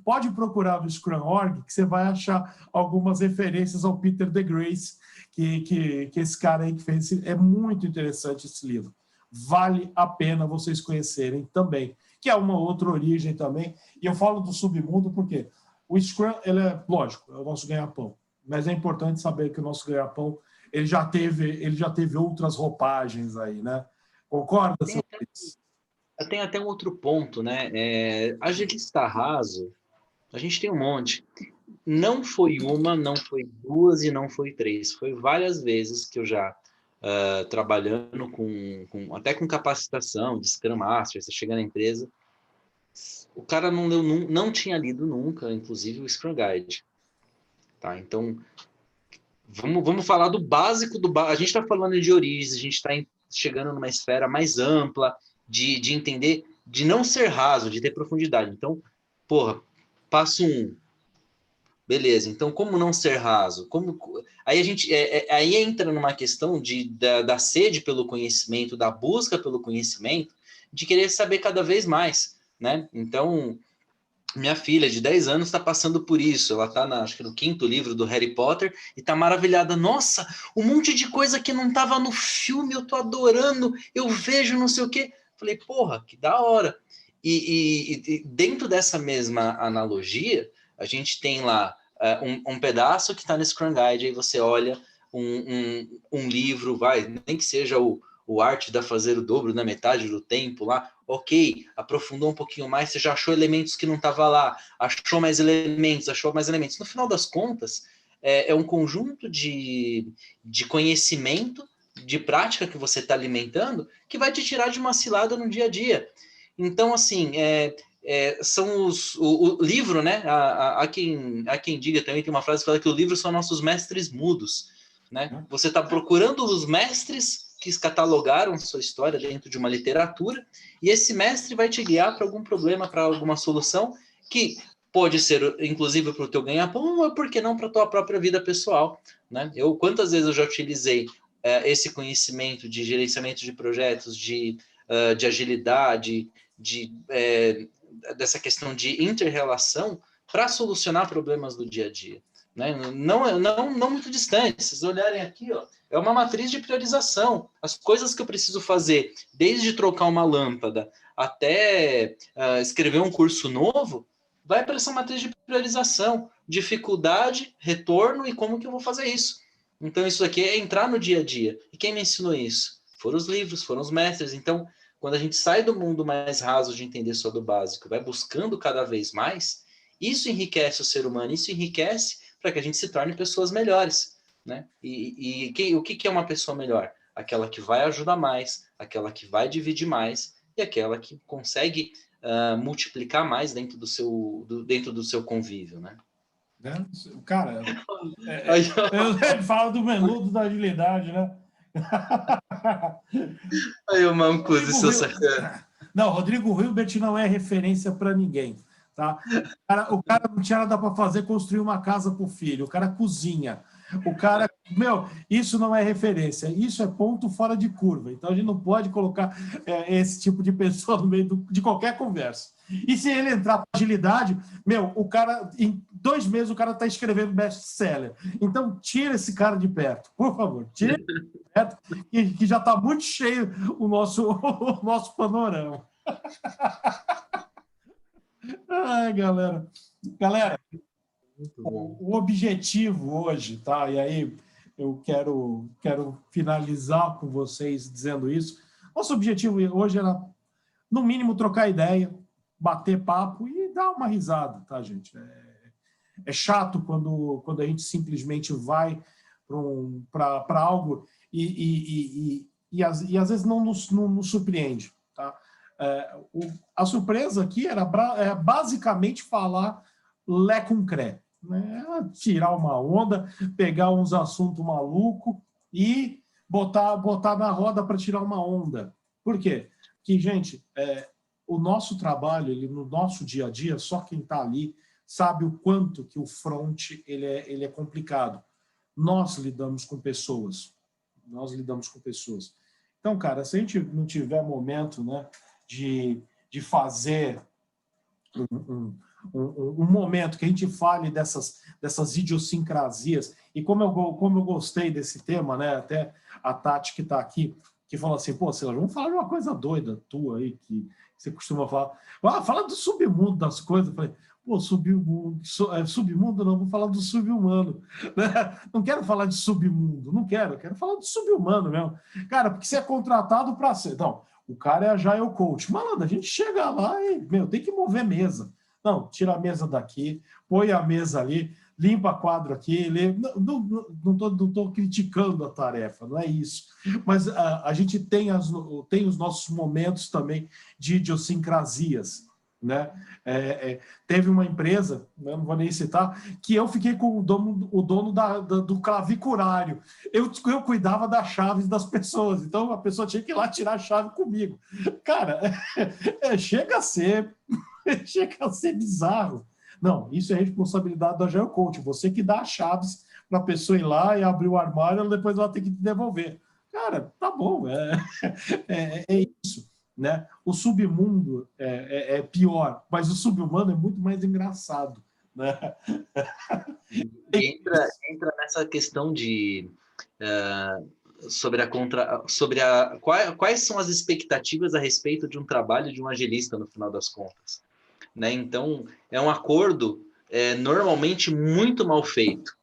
pode procurar no Scrum.org que você vai achar algumas referências ao Peter DeGrasse, que esse cara aí que fez. É muito interessante esse livro. Vale a pena vocês conhecerem também, que é uma outra origem também. E eu falo do submundo porque o Scrum, ele é, lógico, é o nosso ganha-pão, mas é importante saber que o nosso ganha-pão ele já teve outras roupagens aí, né? Concorda, seu Cris? Tem até um outro ponto, né? Agilista raso, a gente tem um monte. Não foi uma, não foi duas e não foi três. Foi várias vezes que eu já, trabalhando até com capacitação de Scrum Master, você chega na empresa, o cara não tinha lido nunca, inclusive o Scrum Guide. Tá? Então, vamos falar do básico do básico. A gente está falando de origens, a gente está chegando numa esfera mais ampla, de entender, de não ser raso, de ter profundidade. Então, passo 1. Beleza, então como não ser raso? Aí a gente aí entra numa questão da sede pelo conhecimento, da busca pelo conhecimento, de querer saber cada vez mais, né? Então, minha filha de 10 anos está passando por isso. Ela está, acho que no 5º livro do Harry Potter e está maravilhada. Nossa, um monte de coisa que não estava no filme, eu tô adorando, eu vejo não sei o quê. Falei, porra, que da hora. E dentro dessa mesma analogia, a gente tem lá um pedaço que está no Scrum Guide, aí você olha um livro, nem que seja o Arte da Fazer o Dobro na metade do tempo lá, ok, aprofundou um pouquinho mais, você já achou elementos que não estavam lá, achou mais elementos. No final das contas, é um conjunto de conhecimento, de prática que você está alimentando, que vai te tirar de uma cilada no dia a dia. Então, assim, são o livro, né? Há quem diga também, tem uma frase que fala que o livro são nossos mestres mudos, né? Você está procurando os mestres que catalogaram sua história dentro de uma literatura, e esse mestre vai te guiar para algum problema, para alguma solução, que pode ser, inclusive, para o teu ganha-pão, ou por que não para a tua própria vida pessoal, né? Quantas vezes eu já utilizei esse conhecimento de gerenciamento de projetos, de agilidade, dessa questão de inter-relação para solucionar problemas do dia a dia, né? Não muito distante. Se vocês olharem aqui, ó, é uma matriz de priorização. As coisas que eu preciso fazer, desde trocar uma lâmpada até escrever um curso novo, vai para essa matriz de priorização, dificuldade, retorno e como que eu vou fazer isso. Então, isso aqui é entrar no dia a dia. E quem me ensinou isso? Foram os livros, foram os mestres. Então, quando a gente sai do mundo mais raso de entender só do básico, vai buscando cada vez mais, isso enriquece o ser humano, isso enriquece para que a gente se torne pessoas melhores, né? O que é uma pessoa melhor? Aquela que vai ajudar mais, aquela que vai dividir mais e aquela que consegue multiplicar mais dentro do seu convívio, né? Cara, eu falo do menudo da agilidade, né? Aí o Mancuso, seu sacana. Não, Rodrigo Hilbert não é referência para ninguém, tá? O cara não tinha nada para fazer, construir uma casa para o filho, o cara cozinha. O cara, isso não é referência, isso é ponto fora de curva. Então a gente não pode colocar esse tipo de pessoa no meio de qualquer conversa. E se ele entrar para agilidade, o cara, em 2 meses, o cara está escrevendo best-seller. Então tira esse cara de perto, por favor, tira ele de perto, que já está muito cheio o nosso panorama. Ai, galera. Galera, o objetivo hoje, tá? E aí eu quero finalizar com vocês dizendo isso. Nosso objetivo hoje era, no mínimo, trocar ideia, bater papo e dar uma risada, tá, gente? É chato quando a gente simplesmente vai para algo e às vezes não nos surpreende, tá? A surpresa aqui era basicamente falar lé com cré, né? Tirar uma onda, pegar uns assuntos malucos e botar na roda para tirar uma onda. Por quê? Porque, gente, o nosso trabalho, no nosso dia a dia, só quem está ali sabe o quanto que o front ele é complicado. Nós lidamos com pessoas. Então, cara, se a gente não tiver momento, né, de fazer um momento que a gente fale dessas idiosincrasias, e como eu gostei desse tema, né, até a Tati que está aqui, que falou assim, pô, Silas, vamos falar de uma coisa doida tua aí, que você costuma falar. Fala do submundo das coisas. Eu falei, pô, submundo não, vou falar do sub-humano. Não quero falar de submundo, não quero falar de sub-humano mesmo. Cara, porque você é contratado para ser... Não, o cara é Agile Coach. Malandro, a gente chega lá e, tem que mover mesa. Não, tira a mesa daqui, põe a mesa ali, limpa quadro aqui. Não estou criticando a tarefa, não é isso. Mas a gente tem os nossos momentos também de idiosincrasias, né? Teve uma empresa, né, não vou nem citar, que eu fiquei com o dono do clavicurário. Eu cuidava das chaves das pessoas, então a pessoa tinha que ir lá tirar a chave comigo. Cara, chega a ser bizarro. Não, isso é responsabilidade do Agile Coach. Você que dá as chaves para a pessoa ir lá e abrir o armário, ela depois ela tem que te devolver. Cara, tá bom, é isso. Né? O submundo é pior, mas o sub-humano é muito mais engraçado. Né? Entra nessa questão de... quais são as expectativas a respeito de um trabalho de um agilista no final das contas, né? Então é um acordo normalmente muito mal feito,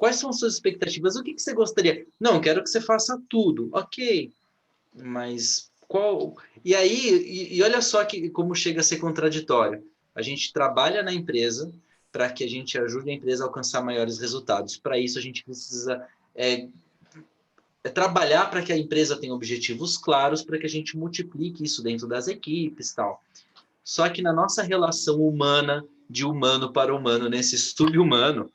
Quais são as suas expectativas? O que você gostaria? Não, quero que você faça tudo. Ok, mas qual... E aí, e olha só como chega a ser contraditório. A gente trabalha na empresa para que a gente ajude a empresa a alcançar maiores resultados. Para isso, a gente precisa trabalhar para que a empresa tenha objetivos claros, para que a gente multiplique isso dentro das equipes e tal. Só que na nossa relação humana, de humano para humano, nesse sub-humano,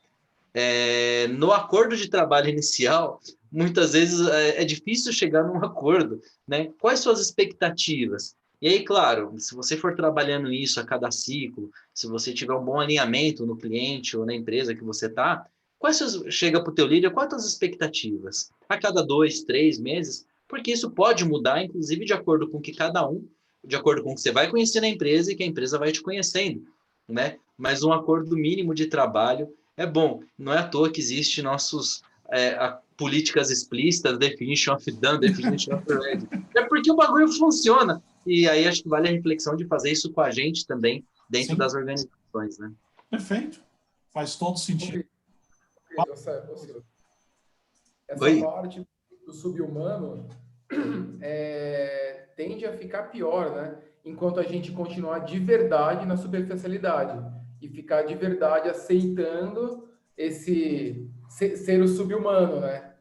no acordo de trabalho inicial, muitas vezes é difícil chegar num acordo, né? Quais suas expectativas? E aí, claro, se você for trabalhando isso a cada ciclo, se você tiver um bom alinhamento no cliente ou na empresa que você está, chega para o teu líder, quais as suas expectativas? A cada 2, 3 meses? Porque isso pode mudar, inclusive, de acordo com que de acordo com o que você vai conhecer na empresa e que a empresa vai te conhecendo, né? Mas um acordo mínimo de trabalho é bom. Não é à toa que existe políticas explícitas, definition of done, definition of ready. É porque o bagulho funciona. E aí acho que vale a reflexão de fazer isso com a gente também, dentro das organizações, né? Perfeito. Faz todo sentido. Essa parte do sub-humano tende a ficar pior, né? Enquanto a gente continuar de verdade na superficialidade e ficar de verdade aceitando esse ser o sub-humano, né?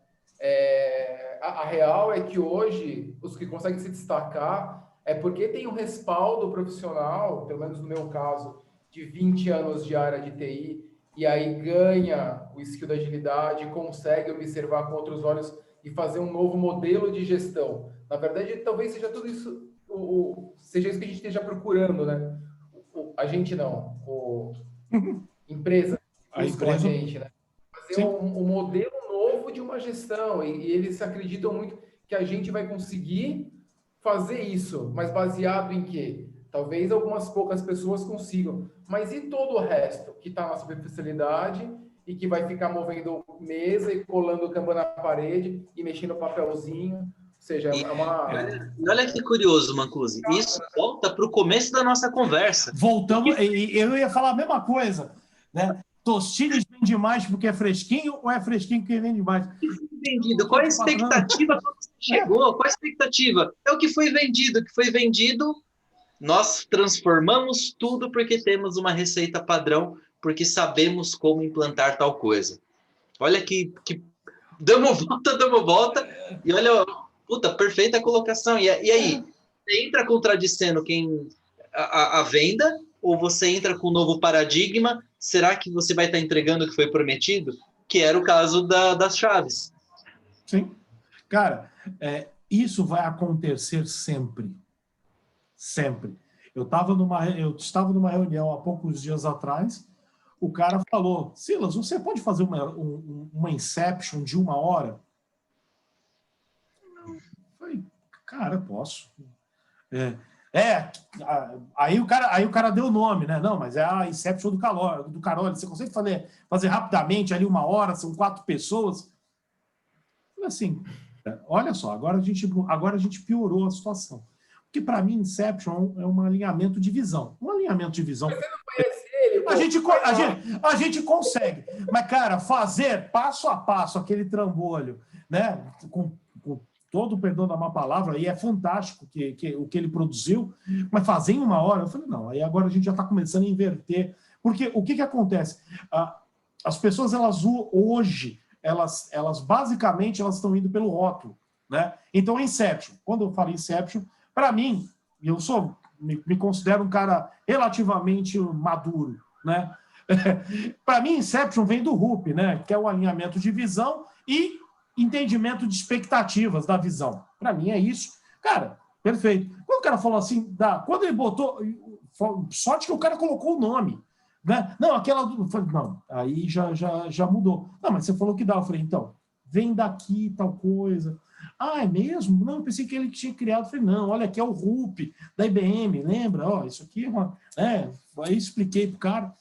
A real é que hoje os que conseguem se destacar é porque tem um respaldo profissional, pelo menos no meu caso, de 20 anos de área de TI, e aí ganha o skill da agilidade, consegue observar com outros olhos e fazer um novo modelo de gestão. Na verdade, talvez seja tudo isso, seja isso que a gente esteja procurando, né? A gente não, empresa, A empresa, gente, né? Fazer um modelo novo de uma gestão, e eles acreditam muito que a gente vai conseguir fazer isso, mas baseado em quê? Talvez algumas poucas pessoas consigam, mas e todo o resto que está na superficialidade e que vai ficar movendo mesa e colando Kanban na parede e mexendo papelzinho, ou seja, é uma... Olha que curioso, Mancusi, isso volta para o começo da nossa conversa. voltamos, e eu ia falar a mesma coisa, né? Tostines vende mais porque é fresquinho ou é fresquinho porque vende mais? Vendido. Qual a expectativa quando você chegou? Qual a expectativa? É o que foi vendido. O que foi vendido, nós transformamos tudo porque temos uma receita padrão, porque sabemos como implantar tal coisa. Olha que damos volta, e olha, puta, perfeita colocação. E aí, você entra contradizendo a venda, ou você entra com um novo paradigma? Será que você vai estar entregando o que foi prometido? Que era o caso das chaves. Sim. Cara, isso vai acontecer sempre. Sempre. Eu estava numa reunião há poucos dias atrás, o cara falou, Silas, você pode fazer uma Inception de 1 hora? Eu falei, cara, posso. Aí o cara deu o nome, né? Não, mas é a Inception do Caroli. Você consegue fazer rapidamente ali 1 hora, são 4 pessoas? Assim, olha só, agora a gente piorou a situação. Porque, para mim, Inception é um alinhamento de visão. Um alinhamento de visão. Você não conhece ele? A gente consegue. Mas, cara, fazer passo a passo aquele trambolho, né? Com todo o perdão da má palavra, e é fantástico o que ele produziu, mas fazer em 1 hora, eu falei, não, aí agora a gente já está começando a inverter. Porque o que acontece? As pessoas, hoje, elas basicamente estão indo pelo rótulo, né? Então, Inception, quando eu falo Inception, para mim, eu me considero um cara relativamente maduro, né? Para mim, Inception vem do RUP, né? Que é o alinhamento de visão e entendimento de expectativas da visão. Para mim é isso. Cara, perfeito. Quando o cara falou assim, quando ele botou, sorte que o cara colocou o nome, né? Não, eu falei, não, aí já mudou. Não, mas você falou que dá. Eu falei, então, vem daqui tal coisa. Ah, é mesmo? Não, eu pensei que ele tinha criado. Eu falei, não, olha, aqui é o RUP da IBM, lembra? Ó, isso aqui é uma... Aí expliquei para o cara.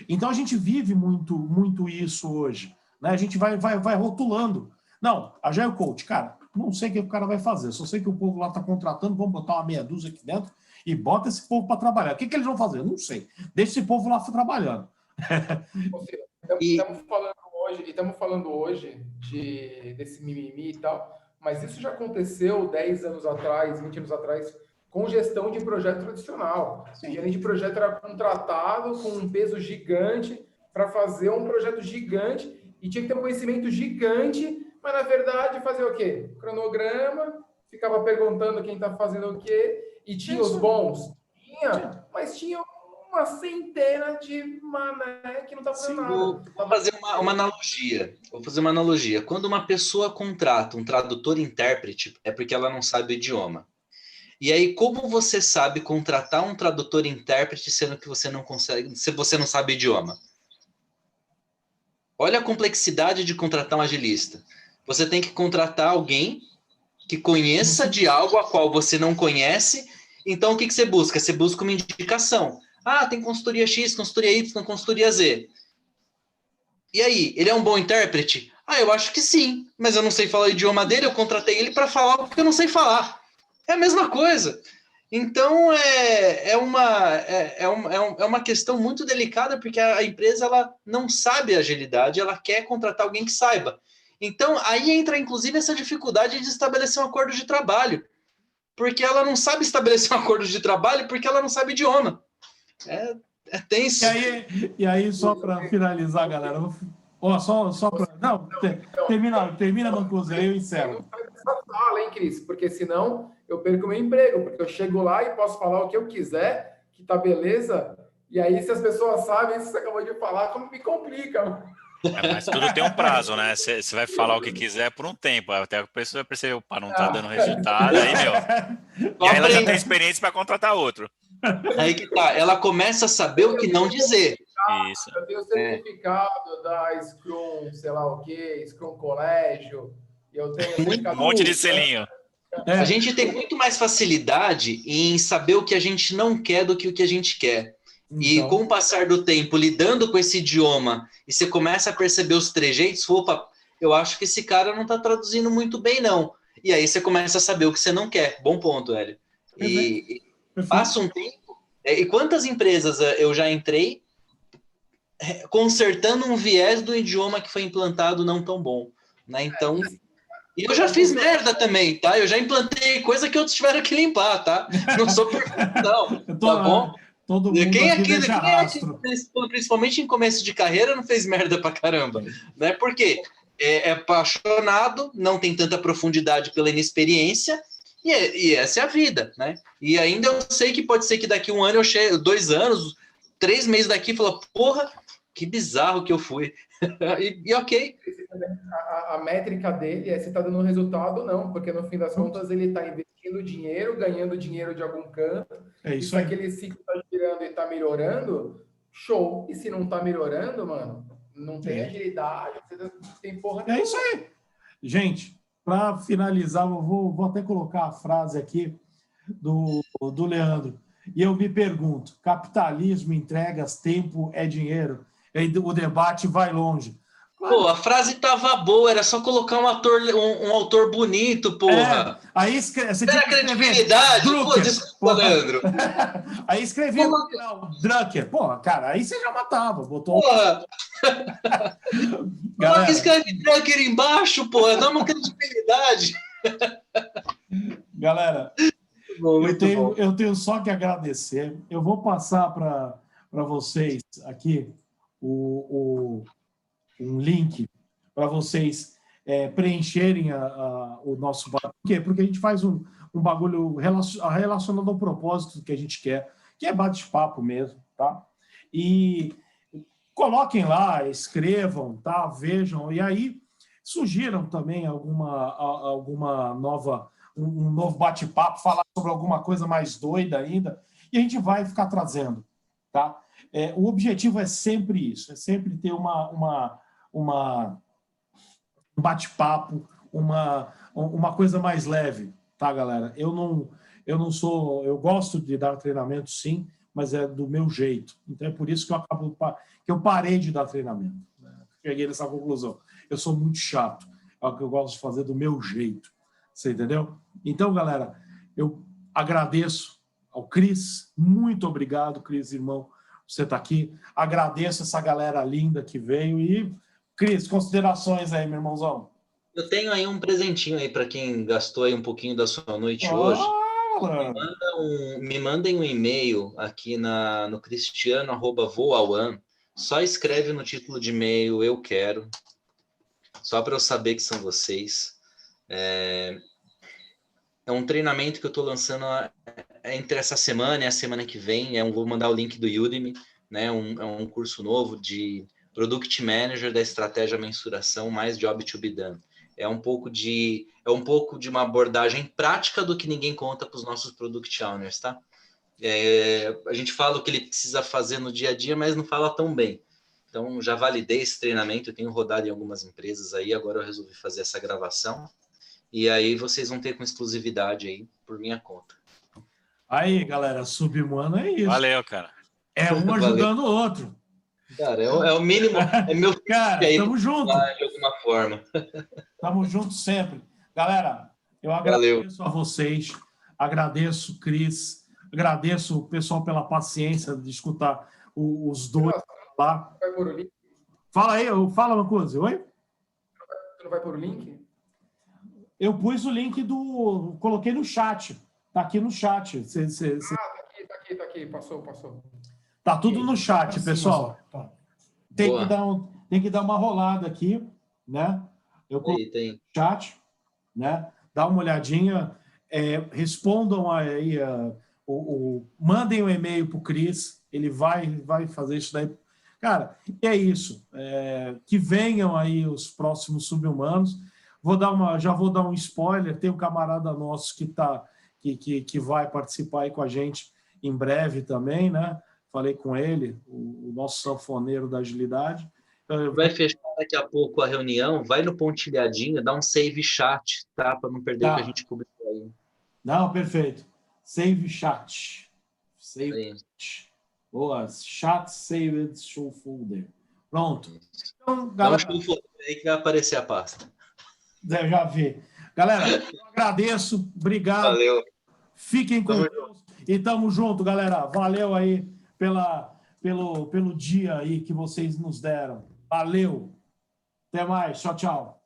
Então, a gente vive muito, muito isso hoje, né? A gente vai rotulando. Não, Agile Coach, cara, não sei o que o cara vai fazer, só sei que o povo lá está contratando, vamos botar uma meia dúzia aqui dentro e bota esse povo para trabalhar. O que eles vão fazer? Não sei. Deixa esse povo lá trabalhando. Estamos falando hoje desse mimimi e tal, mas isso já aconteceu 10 anos atrás, 20 anos atrás, com gestão de projeto tradicional. O gerente de projeto era contratado com um peso gigante para fazer um projeto gigante e tinha que ter um conhecimento gigante, mas na verdade fazer o quê? Cronograma, ficava perguntando quem está fazendo o quê, e tinha os bons? Tinha, mas tinha uma centena de mané que não está fazendo nada. Vou fazer uma analogia. Vou fazer uma analogia. Quando uma pessoa contrata um tradutor intérprete, é porque ela não sabe o idioma. E aí, como você sabe contratar um tradutor intérprete sendo que você não consegue, se você não sabe o idioma? Olha a complexidade de contratar um agilista. Você tem que contratar alguém que conheça de algo a qual você não conhece. Então, o que você busca? Você busca uma indicação. Ah, tem consultoria X, consultoria Y, consultoria Z. E aí, ele é um bom intérprete? Ah, eu acho que sim, mas eu não sei falar o idioma dele, eu contratei ele para falar o que eu não sei falar. É a mesma coisa. Então, é uma questão muito delicada, porque a empresa ela não sabe agilidade, ela quer contratar alguém que saiba. Então, aí entra, inclusive, essa dificuldade de estabelecer um acordo de trabalho, porque ela não sabe estabelecer um acordo de trabalho porque ela não sabe idioma. É tenso. E aí só para finalizar, galera, só para... Não, termina, Mancusi, aí eu encerro. Não sai dessa sala, hein, Cris? Porque senão eu perco meu emprego, porque eu chego lá e posso falar o que eu quiser, que tá beleza, e aí se as pessoas sabem isso que você acabou de falar, como me complica. Mas tudo tem um prazo, né? Você vai falar o que quiser por um tempo, até a pessoa vai perceber, opa, não tá dando resultado, aí, meu. E aí ela já tem experiência para contratar outro. Aí que tá, ela começa a saber o que não dizer. Isso. Eu tenho certificado da Scrum, sei lá o quê, Scrum Colégio, e eu tenho Um monte de selinho. A gente tem muito mais facilidade em saber o que a gente não quer do que o que a gente quer. E Então. com o passar do tempo, lidando com esse idioma, e você começa a perceber os trejeitos, opa, eu acho que esse cara não está traduzindo muito bem, não. E aí você começa a saber o que você não quer. Bom ponto, Hélio. E passa um tempo. E quantas empresas eu já entrei consertando um viés do idioma que foi implantado não tão bom, né? Então, e eu já fiz merda também, tá? Eu já implantei coisa que outros tiveram que limpar, tá? Não sou perfeito, não, tá bom? Todo mundo Quem aqui aqui, deixa rastro. principalmente em começo de carreira, não fez merda pra caramba, né? Porque é apaixonado, não tem tanta profundidade pela inexperiência, e essa é a vida, né? E ainda eu sei que pode ser que daqui um ano eu chego, 2 anos, 3 meses daqui, falo, porra, que bizarro que eu fui. e ok. A métrica dele é se está dando resultado ou não, porque no fim das contas ele está investindo dinheiro, ganhando dinheiro de algum canto. É isso e se aí. aquele ciclo está girando e está melhorando, show. E se não está melhorando, mano, não tem agilidade, não tem porra nenhuma. É isso aí. Gente, para finalizar, eu vou até colocar a frase aqui do Leandro. E eu me pergunto, capitalismo, entregas, tempo é dinheiro? E o debate vai longe. Pô, a frase tava boa, era só colocar um autor bonito, porra. Aí você era credibilidade? Pô, desculpa, Leandro. Aí escrevia no final, Drucker. Pô, cara, aí você já matava. Botou. Porra. Galera, que escreve Drucker embaixo, porra, dá uma credibilidade. Galera, eu tenho só que agradecer. Eu vou passar para vocês aqui um link para vocês preencherem o nosso... Por quê? Porque a gente faz um bagulho relacionado ao propósito que a gente quer, que é bate-papo mesmo, tá? E coloquem lá, escrevam, tá? Vejam, e aí sugiram também alguma nova... um novo bate-papo, falar sobre alguma coisa mais doida ainda, e a gente vai ficar trazendo, tá? O objetivo é sempre isso, é sempre ter um bate-papo, uma coisa mais leve, tá, galera? Eu não sou... Eu gosto de dar treinamento, sim, mas é do meu jeito. Então é por isso que eu parei de dar treinamento, né? Cheguei nessa conclusão. Eu sou muito chato, é o que eu gosto de fazer do meu jeito. Você entendeu? Então, galera, eu agradeço ao Cris. Muito obrigado, Cris, irmão, por você estar aqui. Agradeço essa galera linda que veio. E, Cris, considerações aí, meu irmãozão. Eu tenho aí um presentinho aí para quem gastou aí um pouquinho da sua noite hoje. Me mandem um e-mail aqui no cristiano@voaone. Só escreve no título de e-mail "eu quero", só para eu saber que são vocês. É um treinamento que eu estou lançando entre essa semana e a semana que vem. Vou mandar o link do Udemy, né? É um curso novo de Product Manager da estratégia mensuração mais Job to be done. É um pouco de uma abordagem prática do que ninguém conta para os nossos Product Owners, tá? A gente fala o que ele precisa fazer no dia a dia, mas não fala tão bem. Então, já validei esse treinamento, eu tenho rodado em algumas empresas aí, agora eu resolvi fazer essa gravação. E aí vocês vão ter com exclusividade aí por minha conta. Aí, galera, subhumano é isso. Valeu, cara. É um ajudando o outro. Cara, é o mínimo. É meu cara, aí, tamo junto. De alguma forma. Tamo junto sempre. Galera, eu agradeço a vocês. Agradeço, Cris. Agradeço o pessoal pela paciência de escutar os dois lá. Vai pôr o link? Fala aí, fala uma coisa. Oi? Tu não vai pôr o link? Eu pus o link coloquei no chat. Tá aqui no chat. Tá aqui. Passou. Tá tudo no chat, pessoal. Tem que dar uma rolada aqui, né? Eu coloquei no chat, né? Dá uma olhadinha, respondam aí, mandem um e-mail pro Cris, ele vai fazer isso daí. Cara, e é isso. Que venham aí os próximos subhumanos. Já vou dar um spoiler. Tem um camarada nosso que vai participar aí com a gente em breve também, né? Falei com ele, o nosso sanfoneiro da agilidade. Vai fechar daqui a pouco a reunião, vai no pontilhadinho, dá um save chat, tá? Para não perder o que a gente publicou aí. Não, perfeito. Save chat. Save chat. Boa, chat saved show folder. Pronto. Então, galera, dá um show folder aí que vai aparecer a pasta. Já vi. Galera, eu agradeço. Obrigado. Valeu. Fiquem com Deus. E tamo junto, galera. Valeu aí pelo dia aí que vocês nos deram. Valeu. Até mais. Tchau, tchau.